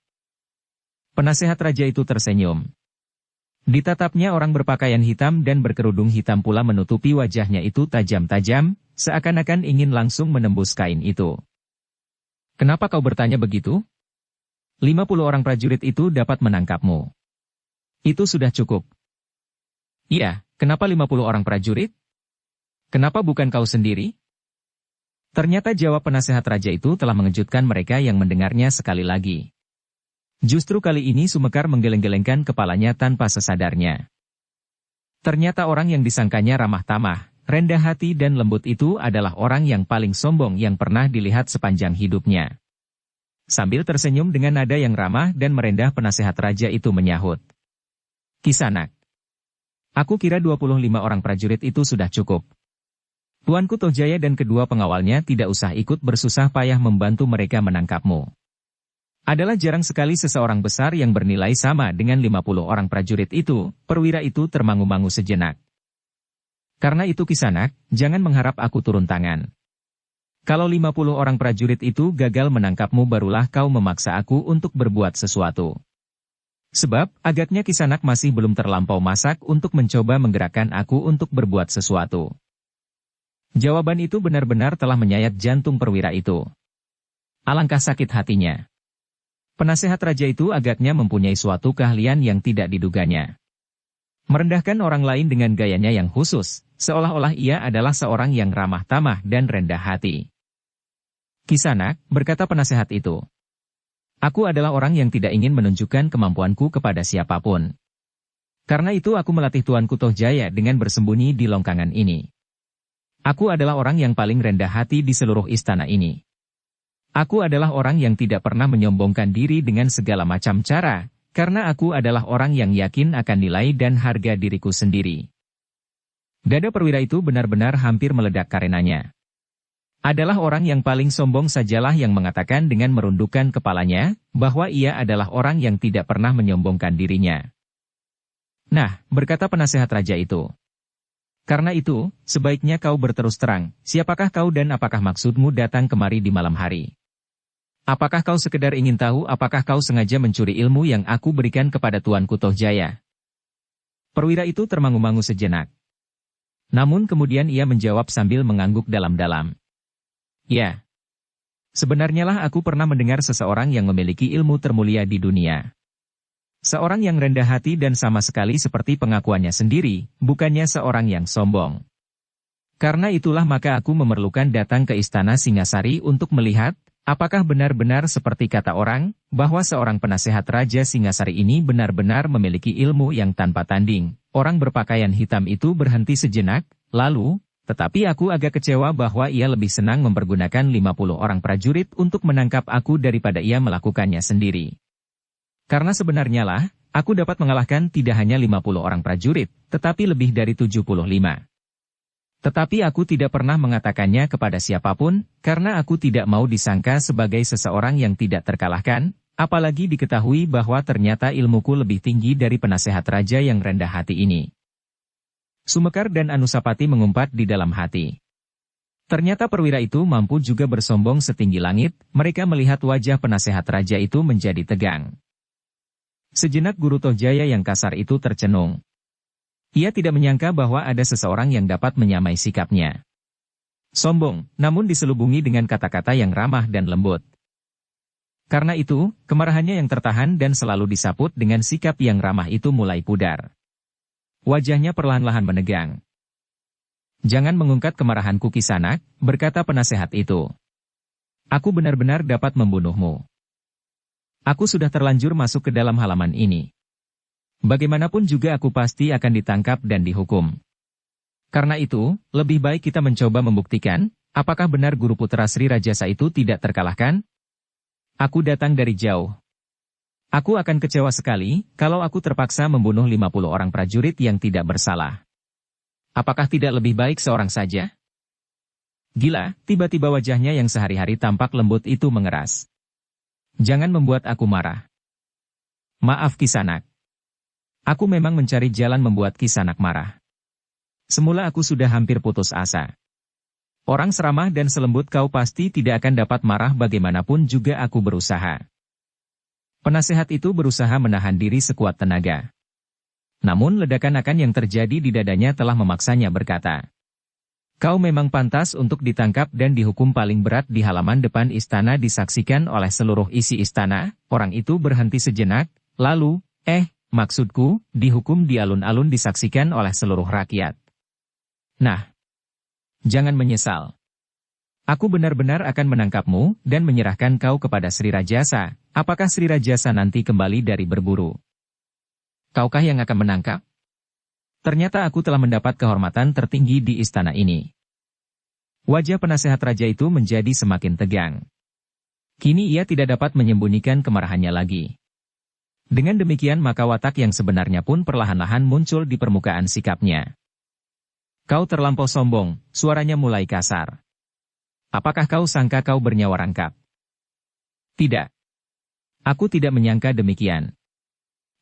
Penasehat raja itu tersenyum. Ditatapnya orang berpakaian hitam dan berkerudung hitam pula menutupi wajahnya itu tajam-tajam, seakan-akan ingin langsung menembus kain itu. Kenapa kau bertanya begitu? 50 orang prajurit itu dapat menangkapmu. Itu sudah cukup. Iya, kenapa 50 orang prajurit? Kenapa bukan kau sendiri? Ternyata jawab penasehat raja itu telah mengejutkan mereka yang mendengarnya sekali lagi. Justru kali ini Sumekar menggeleng-gelengkan kepalanya tanpa sesadarnya. Ternyata orang yang disangkanya ramah tamah, rendah hati dan lembut itu adalah orang yang paling sombong yang pernah dilihat sepanjang hidupnya. Sambil tersenyum dengan nada yang ramah dan merendah penasehat raja itu menyahut. Kisanak. Aku kira 25 orang prajurit itu sudah cukup. Tuanku Tohjaya dan kedua pengawalnya tidak usah ikut bersusah payah membantu mereka menangkapmu. Adalah jarang sekali seseorang besar yang bernilai sama dengan 50 orang prajurit itu, perwira itu termangu-mangu sejenak. Karena itu Kisanak, jangan mengharap aku turun tangan. Kalau 50 orang prajurit itu gagal menangkapmu barulah kau memaksa aku untuk berbuat sesuatu. Sebab, agaknya Kisanak masih belum terlampau masak untuk mencoba menggerakkan aku untuk berbuat sesuatu. Jawaban itu benar-benar telah menyayat jantung perwira itu. Alangkah sakit hatinya. Penasehat raja itu agaknya mempunyai suatu keahlian yang tidak diduganya. Merendahkan orang lain dengan gayanya yang khusus, seolah-olah ia adalah seorang yang ramah tamah dan rendah hati. Kisanak, berkata penasehat itu. Aku adalah orang yang tidak ingin menunjukkan kemampuanku kepada siapapun. Karena itu aku melatih Tuanku Tohjaya dengan bersembunyi di longkangan ini. Aku adalah orang yang paling rendah hati di seluruh istana ini. Aku adalah orang yang tidak pernah menyombongkan diri dengan segala macam cara, karena aku adalah orang yang yakin akan nilai dan harga diriku sendiri. Dada perwira itu benar-benar hampir meledak karenanya. Adalah orang yang paling sombong sajalah yang mengatakan dengan merundukkan kepalanya, bahwa ia adalah orang yang tidak pernah menyombongkan dirinya. Nah, berkata penasehat raja itu. Karena itu, sebaiknya kau berterus terang, siapakah kau dan apakah maksudmu datang kemari di malam hari? Apakah kau sekedar ingin tahu apakah kau sengaja mencuri ilmu yang aku berikan kepada Tuanku Tohjaya? Perwira itu termangu-mangu sejenak. Namun kemudian ia menjawab sambil mengangguk dalam-dalam. Ya. Sebenarnya lah aku pernah mendengar seseorang yang memiliki ilmu termulia di dunia. Seorang yang rendah hati dan sama sekali seperti pengakuannya sendiri, bukannya seorang yang sombong. Karena itulah maka aku memerlukan datang ke istana Singasari untuk melihat, apakah benar-benar seperti kata orang, bahwa seorang penasehat Raja Singasari ini benar-benar memiliki ilmu yang tanpa tanding. Orang berpakaian hitam itu berhenti sejenak, lalu, tetapi aku agak kecewa bahwa ia lebih senang mempergunakan 50 orang prajurit untuk menangkap aku daripada ia melakukannya sendiri. Karena sebenarnya lah, aku dapat mengalahkan tidak hanya 50 orang prajurit, tetapi lebih dari 75. Tetapi aku tidak pernah mengatakannya kepada siapapun, karena aku tidak mau disangka sebagai seseorang yang tidak terkalahkan. Apalagi diketahui bahwa ternyata ilmuku lebih tinggi dari penasehat raja yang rendah hati ini. Sumekar dan Anusapati mengumpat di dalam hati. Ternyata perwira itu mampu juga bersombong setinggi langit, mereka melihat wajah penasehat raja itu menjadi tegang. Sejenak Guru Tohjaya yang kasar itu tercenung. Ia tidak menyangka bahwa ada seseorang yang dapat menyamai sikapnya. Sombong, namun diselubungi dengan kata-kata yang ramah dan lembut. Karena itu, kemarahannya yang tertahan dan selalu disaput dengan sikap yang ramah itu mulai pudar. Wajahnya perlahan-lahan menegang. Jangan mengungkat kemarahanku Kisanak, berkata penasehat itu. Aku benar-benar dapat membunuhmu. Aku sudah terlanjur masuk ke dalam halaman ini. Bagaimanapun juga aku pasti akan ditangkap dan dihukum. Karena itu, lebih baik kita mencoba membuktikan, apakah benar Guru Putra Sri Rajasa itu tidak terkalahkan? Aku datang dari jauh. Aku akan kecewa sekali kalau aku terpaksa membunuh 50 orang prajurit yang tidak bersalah. Apakah tidak lebih baik seorang saja? Gila, tiba-tiba wajahnya yang sehari-hari tampak lembut itu mengeras. Jangan membuat aku marah. Maaf Kisanak. Aku memang mencari jalan membuat Kisanak marah. Semula aku sudah hampir putus asa. Orang seramah dan selembut kau pasti tidak akan dapat marah bagaimanapun juga aku berusaha. Penasehat itu berusaha menahan diri sekuat tenaga. Namun ledakan yang terjadi di dadanya telah memaksanya berkata. Kau memang pantas untuk ditangkap dan dihukum paling berat di halaman depan istana disaksikan oleh seluruh isi istana. Orang itu berhenti sejenak, lalu, maksudku, dihukum di alun-alun disaksikan oleh seluruh rakyat. Nah, jangan menyesal. Aku benar-benar akan menangkapmu dan menyerahkan kau kepada Sri Rajasa. Apakah Sri Rajasa nanti kembali dari berburu? Kaukah yang akan menangkap? Ternyata aku telah mendapat kehormatan tertinggi di istana ini. Wajah penasehat raja itu menjadi semakin tegang. Kini ia tidak dapat menyembunyikan kemarahannya lagi. Dengan demikian maka watak yang sebenarnya pun perlahan-lahan muncul di permukaan sikapnya. Kau terlampau sombong, suaranya mulai kasar. Apakah kau sangka kau bernyawa rangkap? Tidak. Aku tidak menyangka demikian.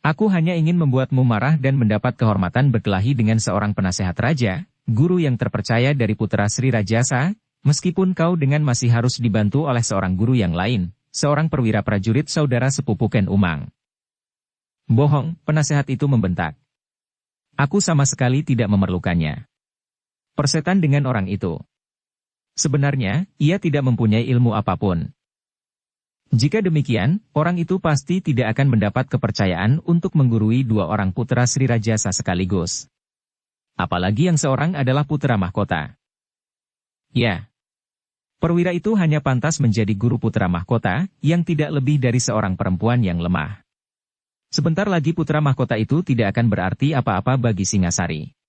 Aku hanya ingin membuatmu marah dan mendapat kehormatan berkelahi dengan seorang penasehat raja, guru yang terpercaya dari putra Sri Rajasa, meskipun kau dengan masih harus dibantu oleh seorang guru yang lain, seorang perwira prajurit saudara sepupu Ken Umang. Bohong, penasehat itu membentak. Aku sama sekali tidak memerlukannya. Persetan dengan orang itu. Sebenarnya, ia tidak mempunyai ilmu apapun. Jika demikian, orang itu pasti tidak akan mendapat kepercayaan untuk menggurui dua orang putra Sri Rajasa sekaligus. Apalagi yang seorang adalah putra mahkota. Ya. Perwira itu hanya pantas menjadi guru putra mahkota, yang tidak lebih dari seorang perempuan yang lemah. Sebentar lagi putra mahkota itu tidak akan berarti apa-apa bagi Singasari.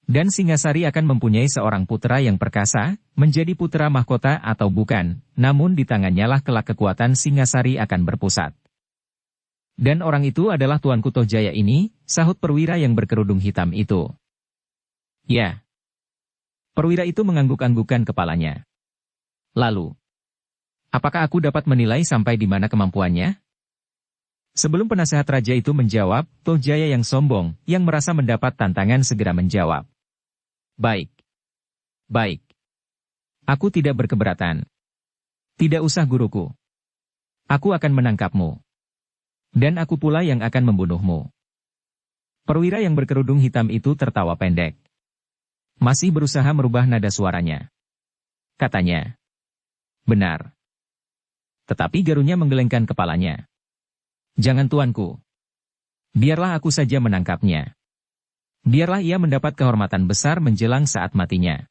Dan Singasari akan mempunyai seorang putra yang perkasa, menjadi putra mahkota atau bukan, namun di tangannya lah kelak kekuatan Singasari akan berpusat. Dan orang itu adalah Tuanku Tohjaya ini, sahut perwira yang berkerudung hitam itu. Ya. Perwira itu mengangguk-anggukkan kepalanya. Lalu, apakah aku dapat menilai sampai di mana kemampuannya? Sebelum penasehat raja itu menjawab, Tohjaya yang sombong, yang merasa mendapat tantangan segera menjawab. Baik. Baik. Aku tidak berkeberatan. Tidak usah guruku. Aku akan menangkapmu. Dan aku pula yang akan membunuhmu. Perwira yang berkerudung hitam itu tertawa pendek. Masih berusaha merubah nada suaranya. Katanya. Benar. Tetapi garunya menggelengkan kepalanya. Jangan tuanku. Biarlah aku saja menangkapnya. Biarlah ia mendapat kehormatan besar menjelang saat matinya.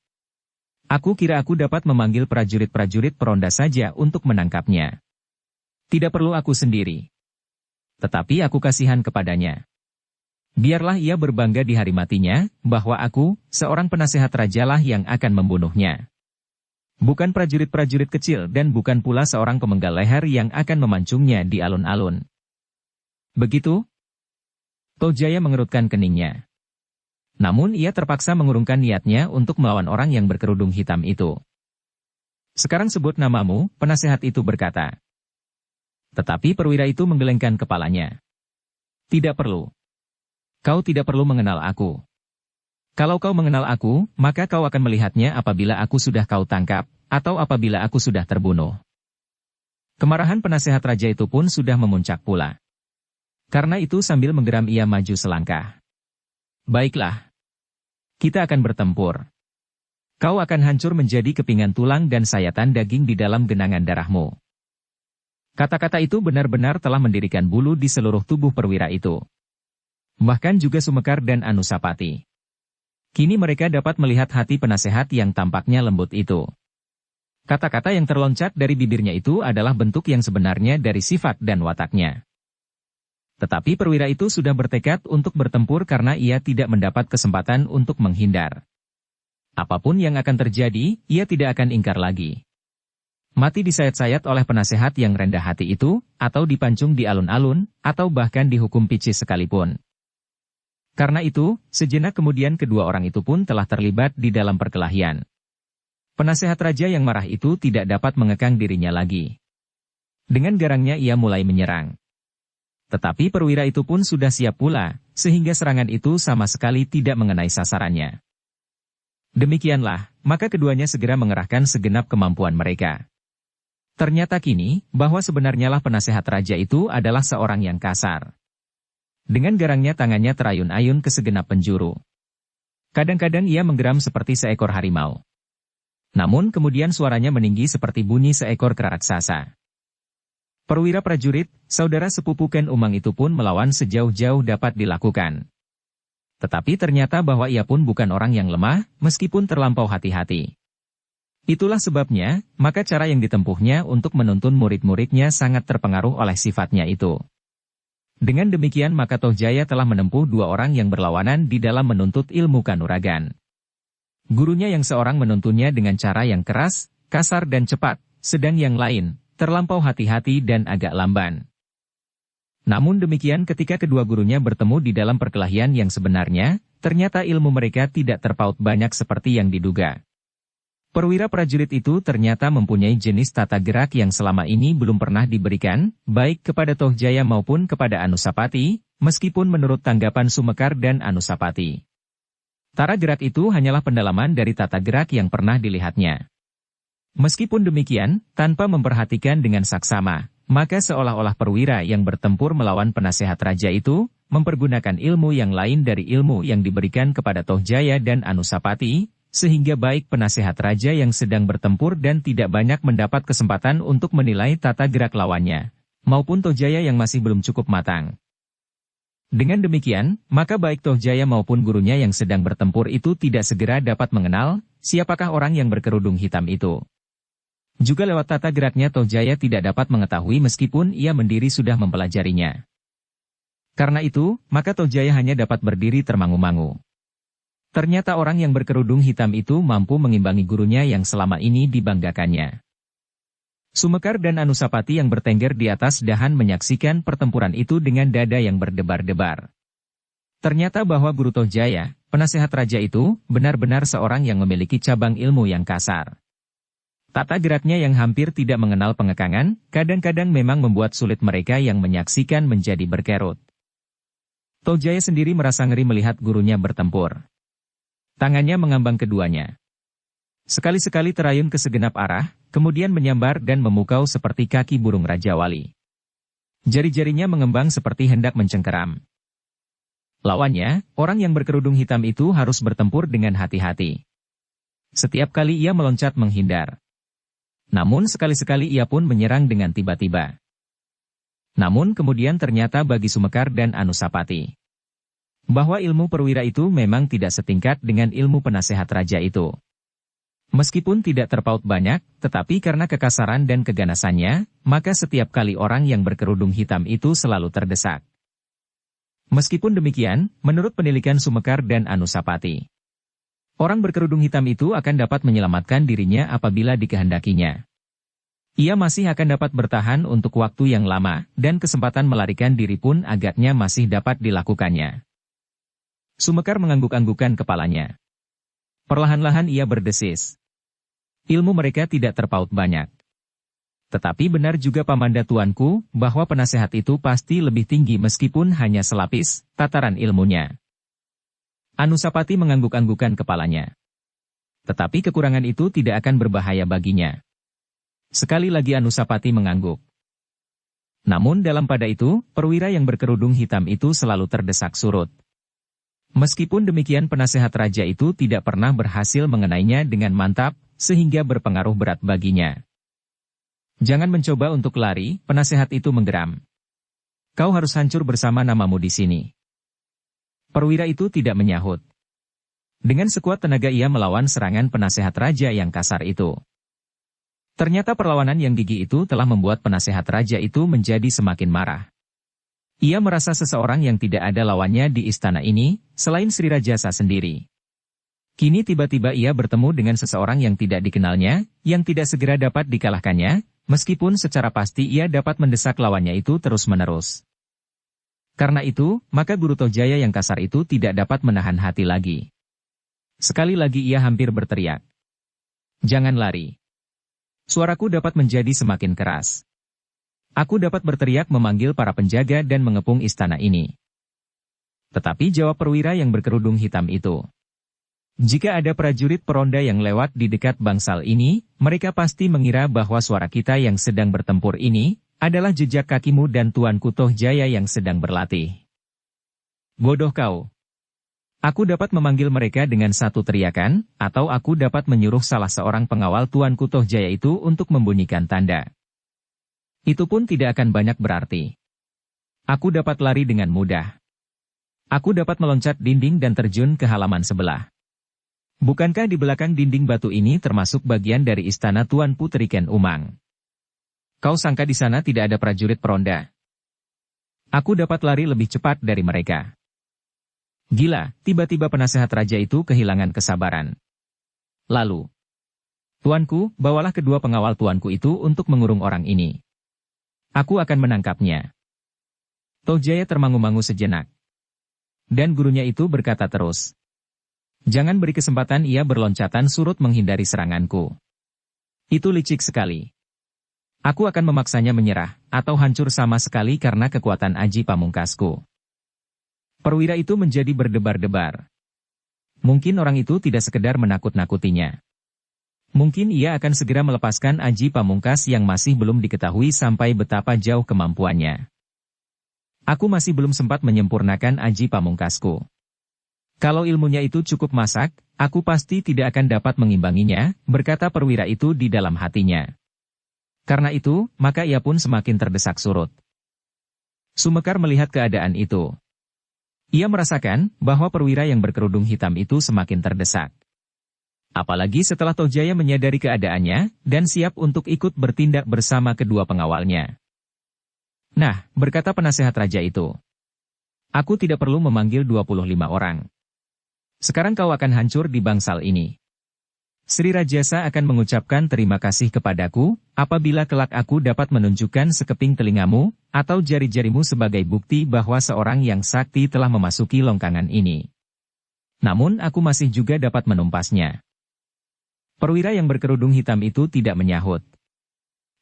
Aku kira aku dapat memanggil prajurit-prajurit peronda saja untuk menangkapnya. Tidak perlu aku sendiri. Tetapi aku kasihan kepadanya. Biarlah ia berbangga di hari matinya, bahwa aku, seorang penasehat rajalah yang akan membunuhnya. Bukan prajurit-prajurit kecil dan bukan pula seorang pemenggal leher yang akan memancungnya di alun-alun. Begitu? Tohjaya mengerutkan keningnya. Namun ia terpaksa mengurungkan niatnya untuk melawan orang yang berkerudung hitam itu. Sekarang sebut namamu, penasehat itu berkata. Tetapi perwira itu menggelengkan kepalanya. Tidak perlu. Kau tidak perlu mengenal aku. Kalau kau mengenal aku, maka kau akan melihatnya apabila aku sudah kau tangkap, atau apabila aku sudah terbunuh. Kemarahan penasehat raja itu pun sudah memuncak pula. Karena itu sambil menggeram ia maju selangkah. Baiklah. Kita akan bertempur. Kau akan hancur menjadi kepingan tulang dan sayatan daging di dalam genangan darahmu. Kata-kata itu benar-benar telah mendirikan bulu di seluruh tubuh perwira itu. Bahkan juga Sumekar dan Anusapati. Kini mereka dapat melihat hati penasehat yang tampaknya lembut itu. Kata-kata yang terloncat dari bibirnya itu adalah bentuk yang sebenarnya dari sifat dan wataknya. Tetapi perwira itu sudah bertekad untuk bertempur karena ia tidak mendapat kesempatan untuk menghindar. Apapun yang akan terjadi, ia tidak akan ingkar lagi. Mati disayat-sayat oleh penasehat yang rendah hati itu, atau dipancung di alun-alun, atau bahkan dihukum picis sekalipun. Karena itu, sejenak kemudian kedua orang itu pun telah terlibat di dalam perkelahian. Penasehat raja yang marah itu tidak dapat mengekang dirinya lagi. Dengan garangnya ia mulai menyerang. Tetapi perwira itu pun sudah siap pula, sehingga serangan itu sama sekali tidak mengenai sasarannya. Demikianlah, maka keduanya segera mengerahkan segenap kemampuan mereka. Ternyata kini, bahwa sebenarnya lah penasehat raja itu adalah seorang yang kasar. Dengan garangnya tangannya terayun-ayun ke segenap penjuru. Kadang-kadang ia menggeram seperti seekor harimau. Namun kemudian suaranya meninggi seperti bunyi seekor kera raksasa. Perwira prajurit, saudara sepupu Ken Umang itu pun melawan sejauh-jauh dapat dilakukan. Tetapi ternyata bahwa ia pun bukan orang yang lemah, meskipun terlampau hati-hati. Itulah sebabnya, maka cara yang ditempuhnya untuk menuntun murid-muridnya sangat terpengaruh oleh sifatnya itu. Dengan demikian maka Tohjaya telah menempuh dua orang yang berlawanan di dalam menuntut ilmu kanuragan. Gurunya yang seorang menuntunnya dengan cara yang keras, kasar dan cepat, sedang yang lain, terlampau hati-hati dan agak lamban. Namun demikian ketika kedua gurunya bertemu di dalam perkelahian yang sebenarnya, ternyata ilmu mereka tidak terpaut banyak seperti yang diduga. Perwira prajurit itu ternyata mempunyai jenis tata gerak yang selama ini belum pernah diberikan, baik kepada Tohjaya maupun kepada Anusapati, meskipun menurut tanggapan Sumekar dan Anusapati. Tata gerak itu hanyalah pendalaman dari tata gerak yang pernah dilihatnya. Meskipun demikian, tanpa memperhatikan dengan saksama, maka seolah-olah perwira yang bertempur melawan penasehat raja itu, mempergunakan ilmu yang lain dari ilmu yang diberikan kepada Tohjaya dan Anusapati, sehingga baik penasehat raja yang sedang bertempur dan tidak banyak mendapat kesempatan untuk menilai tata gerak lawannya, maupun Tohjaya yang masih belum cukup matang. Dengan demikian, maka baik Tohjaya maupun gurunya yang sedang bertempur itu tidak segera dapat mengenal, siapakah orang yang berkerudung hitam itu. Juga lewat tata geraknya Tohjaya tidak dapat mengetahui meskipun ia mendiri sudah mempelajarinya. Karena itu, maka Tohjaya hanya dapat berdiri termangu-mangu. Ternyata orang yang berkerudung hitam itu mampu mengimbangi gurunya yang selama ini dibanggakannya. Sumekar dan Anusapati yang bertengger di atas dahan menyaksikan pertempuran itu dengan dada yang berdebar-debar. Ternyata bahwa guru Tohjaya, penasehat raja itu, benar-benar seorang yang memiliki cabang ilmu yang kasar. Tata geraknya yang hampir tidak mengenal pengekangan, kadang-kadang memang membuat sulit mereka yang menyaksikan menjadi berkerut. Tohjaya sendiri merasa ngeri melihat gurunya bertempur. Tangannya mengambang keduanya. Sekali-sekali terayun ke segenap arah, kemudian menyambar dan memukau seperti kaki burung Raja Wali. Jari-jarinya mengembang seperti hendak mencengkeram. Lawannya, orang yang berkerudung hitam itu harus bertempur dengan hati-hati. Setiap kali ia meloncat menghindar. Namun sekali-sekali ia pun menyerang dengan tiba-tiba. Namun kemudian ternyata bagi Sumekar dan Anusapati, bahwa ilmu perwira itu memang tidak setingkat dengan ilmu penasehat raja itu. Meskipun tidak terpaut banyak, tetapi karena kekasaran dan keganasannya, maka setiap kali orang yang berkerudung hitam itu selalu terdesak. Meskipun demikian, menurut penilaian Sumekar dan Anusapati, orang berkerudung hitam itu akan dapat menyelamatkan dirinya apabila dikehendakinya. Ia masih akan dapat bertahan untuk waktu yang lama, dan kesempatan melarikan diri pun agaknya masih dapat dilakukannya. Sumekar mengangguk-anggukan kepalanya. Perlahan-lahan ia berdesis. Ilmu mereka tidak terpaut banyak. Tetapi benar juga pamanda tuanku, bahwa penasehat itu pasti lebih tinggi meskipun hanya selapis, tataran ilmunya. Anusapati mengangguk-anggukan kepalanya. Tetapi kekurangan itu tidak akan berbahaya baginya. Sekali lagi Anusapati mengangguk. Namun dalam pada itu, perwira yang berkerudung hitam itu selalu terdesak surut. Meskipun demikian penasehat raja itu tidak pernah berhasil mengenainya dengan mantap, sehingga berpengaruh berat baginya. Jangan mencoba untuk lari, penasehat itu menggeram. Kau harus hancur bersama namamu di sini. Perwira itu tidak menyahut. Dengan sekuat tenaga ia melawan serangan penasehat raja yang kasar itu. Ternyata perlawanan yang gigih itu telah membuat penasehat raja itu menjadi semakin marah. Ia merasa seseorang yang tidak ada lawannya di istana ini, selain Sri Rajasa sendiri. Kini tiba-tiba ia bertemu dengan seseorang yang tidak dikenalnya, yang tidak segera dapat dikalahkannya, meskipun secara pasti ia dapat mendesak lawannya itu terus-menerus. Karena itu, maka Guru Tohjaya yang kasar itu tidak dapat menahan hati lagi. Sekali lagi ia hampir berteriak. Jangan lari. Suaraku dapat menjadi semakin keras. Aku dapat berteriak memanggil para penjaga dan mengepung istana ini. Tetapi jawab perwira yang berkerudung hitam itu. Jika ada prajurit peronda yang lewat di dekat bangsal ini, mereka pasti mengira bahwa suara kita yang sedang bertempur ini, adalah jejak kakimu dan tuanku Tohjaya yang sedang berlatih. Bodoh kau. Aku dapat memanggil mereka dengan satu teriakan, atau aku dapat menyuruh salah seorang pengawal tuanku Tohjaya itu untuk membunyikan tanda. Itu pun tidak akan banyak berarti. Aku dapat lari dengan mudah. Aku dapat meloncat dinding dan terjun ke halaman sebelah. Bukankah di belakang dinding batu ini termasuk bagian dari istana Tuan Putri Ken Umang? Kau sangka di sana tidak ada prajurit peronda? Aku dapat lari lebih cepat dari mereka. Gila, tiba-tiba penasehat raja itu kehilangan kesabaran. Lalu, tuanku, bawalah kedua pengawal tuanku itu untuk mengurung orang ini. Aku akan menangkapnya. Tohjaya termangu-mangu sejenak. Dan gurunya itu berkata terus. Jangan beri kesempatan ia berloncatan surut menghindari seranganku. Itu licik sekali. Aku akan memaksanya menyerah, atau hancur sama sekali karena kekuatan aji pamungkasku. Perwira itu menjadi berdebar-debar. Mungkin orang itu tidak sekedar menakut-nakutinya. Mungkin ia akan segera melepaskan aji pamungkas yang masih belum diketahui sampai betapa jauh kemampuannya. Aku masih belum sempat menyempurnakan aji pamungkasku. Kalau ilmunya itu cukup masak, aku pasti tidak akan dapat mengimbanginya, berkata perwira itu di dalam hatinya. Karena itu, maka ia pun semakin terdesak surut. Sumekar melihat keadaan itu. Ia merasakan bahwa perwira yang berkerudung hitam itu semakin terdesak. Apalagi setelah Tohjaya menyadari keadaannya, dan siap untuk ikut bertindak bersama kedua pengawalnya. Nah, berkata penasehat raja itu. Aku tidak perlu memanggil 25 orang. Sekarang kau akan hancur di bangsal ini. Sri Rajasa akan mengucapkan terima kasih kepadaku, apabila kelak aku dapat menunjukkan sekeping telingamu, atau jari-jarimu sebagai bukti bahwa seorang yang sakti telah memasuki longkangan ini. Namun aku masih juga dapat menumpasnya. Perwira yang berkerudung hitam itu tidak menyahut.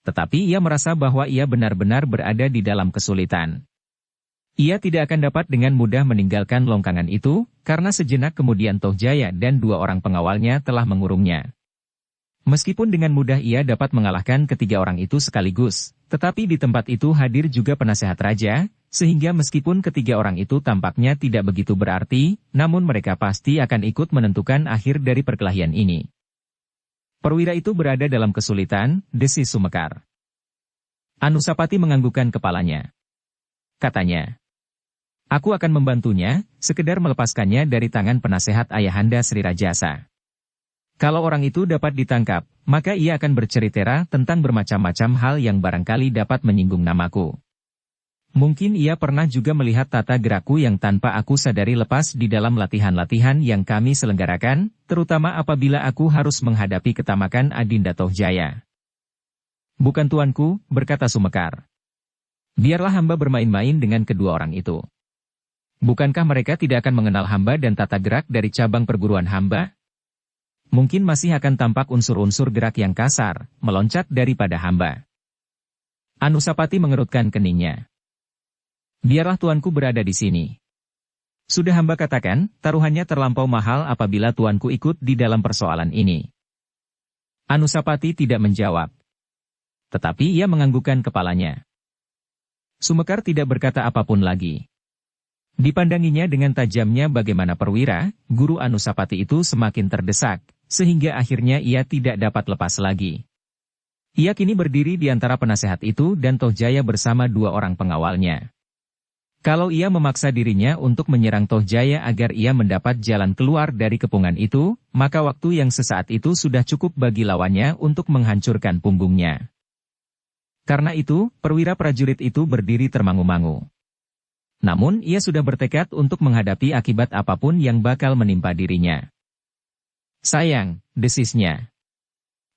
Tetapi ia merasa bahwa ia benar-benar berada di dalam kesulitan. Ia tidak akan dapat dengan mudah meninggalkan longkangan itu, karena sejenak kemudian Tohjaya dan dua orang pengawalnya telah mengurungnya. Meskipun dengan mudah ia dapat mengalahkan ketiga orang itu sekaligus, tetapi di tempat itu hadir juga penasehat raja, sehingga meskipun ketiga orang itu tampaknya tidak begitu berarti, namun mereka pasti akan ikut menentukan akhir dari perkelahian ini. Perwira itu berada dalam kesulitan, desis Sumekar. Anusapati menganggukkan kepalanya. Katanya. Aku akan membantunya, sekedar melepaskannya dari tangan penasehat Ayahanda Sri Rajasa. Kalau orang itu dapat ditangkap, maka ia akan bercerita tentang bermacam-macam hal yang barangkali dapat menyinggung namaku. Mungkin ia pernah juga melihat tata gerakku yang tanpa aku sadari lepas di dalam latihan-latihan yang kami selenggarakan, terutama apabila aku harus menghadapi ketamakan Adinda Tohjaya. Bukan tuanku, berkata Sumekar. Biarlah hamba bermain-main dengan kedua orang itu. Bukankah mereka tidak akan mengenal hamba dan tata gerak dari cabang perguruan hamba? Mungkin masih akan tampak unsur-unsur gerak yang kasar, meloncat daripada hamba. Anusapati mengerutkan keningnya. Biarlah tuanku berada di sini. Sudah hamba katakan, taruhannya terlampau mahal apabila tuanku ikut di dalam persoalan ini. Anusapati tidak menjawab. Tetapi ia menganggukkan kepalanya. Sumekar tidak berkata apapun lagi. Dipandanginya dengan tajamnya bagaimana perwira, guru Anusapati itu semakin terdesak, sehingga akhirnya ia tidak dapat lepas lagi. Ia kini berdiri di antara penasehat itu dan Tohjaya bersama dua orang pengawalnya. Kalau ia memaksa dirinya untuk menyerang Tohjaya agar ia mendapat jalan keluar dari kepungan itu, maka waktu yang sesaat itu sudah cukup bagi lawannya untuk menghancurkan punggungnya. Karena itu, perwira prajurit itu berdiri termangu-mangu. Namun, ia sudah bertekad untuk menghadapi akibat apapun yang bakal menimpa dirinya. Sayang, desisnya.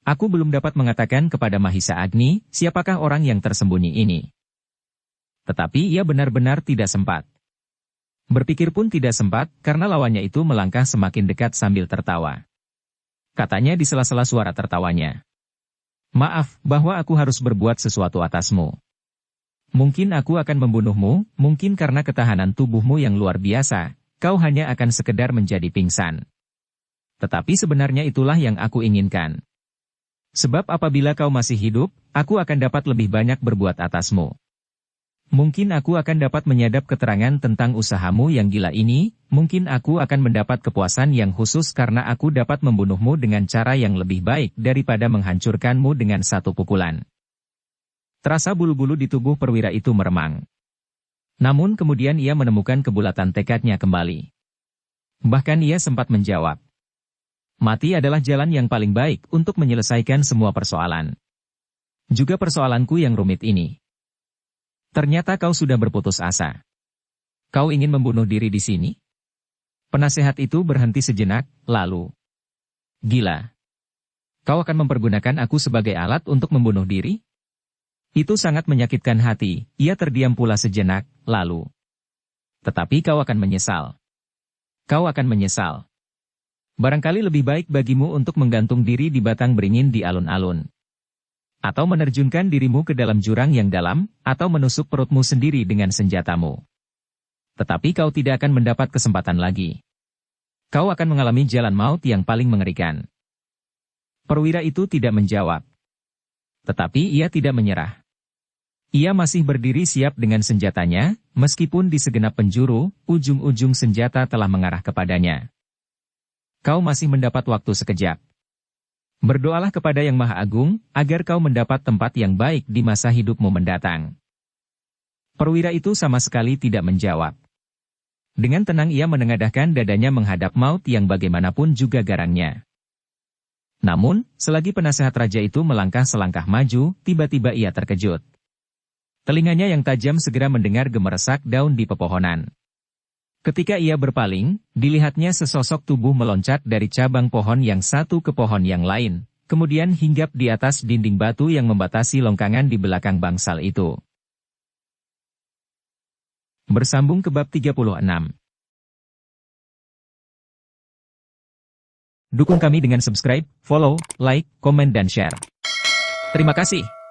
Aku belum dapat mengatakan kepada Mahisa Agni, siapakah orang yang tersembunyi ini. Tetapi ia benar-benar tidak sempat. Berpikir pun tidak sempat, karena lawannya itu melangkah semakin dekat sambil tertawa. Katanya di sela-sela suara tertawanya. Maaf, bahwa aku harus berbuat sesuatu atasmu. Mungkin aku akan membunuhmu, mungkin karena ketahanan tubuhmu yang luar biasa, kau hanya akan sekedar menjadi pingsan. Tetapi sebenarnya itulah yang aku inginkan. Sebab apabila kau masih hidup, aku akan dapat lebih banyak berbuat atasmu. Mungkin aku akan dapat menyadap keterangan tentang usahamu yang gila ini, mungkin aku akan mendapat kepuasan yang khusus karena aku dapat membunuhmu dengan cara yang lebih baik daripada menghancurkanmu dengan satu pukulan. Terasa bulu-bulu di tubuh perwira itu meremang. Namun kemudian ia menemukan kebulatan tekadnya kembali. Bahkan ia sempat menjawab. Mati adalah jalan yang paling baik untuk menyelesaikan semua persoalan. Juga persoalanku yang rumit ini. Ternyata kau sudah berputus asa. Kau ingin membunuh diri di sini? Penasehat itu berhenti sejenak, lalu. Gila. Kau akan mempergunakan aku sebagai alat untuk membunuh diri? Itu sangat menyakitkan hati, ia terdiam pula sejenak, lalu. Tetapi kau akan menyesal. Kau akan menyesal. Barangkali lebih baik bagimu untuk menggantung diri di batang beringin di alun-alun. Atau menerjunkan dirimu ke dalam jurang yang dalam, atau menusuk perutmu sendiri dengan senjatamu. Tetapi kau tidak akan mendapat kesempatan lagi. Kau akan mengalami jalan maut yang paling mengerikan. Perwira itu tidak menjawab. Tetapi ia tidak menyerah. Ia masih berdiri siap dengan senjatanya, meskipun di segenap penjuru, ujung-ujung senjata telah mengarah kepadanya. Kau masih mendapat waktu sekejap. Berdoalah kepada Yang Maha Agung, agar kau mendapat tempat yang baik di masa hidupmu mendatang. Perwira itu sama sekali tidak menjawab. Dengan tenang ia menengadahkan dadanya menghadap maut yang bagaimanapun juga garangnya. Namun, selagi penasehat raja itu melangkah selangkah maju, tiba-tiba ia terkejut. Telinganya yang tajam segera mendengar gemeresak daun di pepohonan. Ketika ia berpaling, dilihatnya sesosok tubuh meloncat dari cabang pohon yang satu ke pohon yang lain, kemudian hinggap di atas dinding batu yang membatasi longkangan di belakang bangsal itu. Bersambung ke bab 36. Dukung kami dengan subscribe, follow, like, komen dan share. Terima kasih.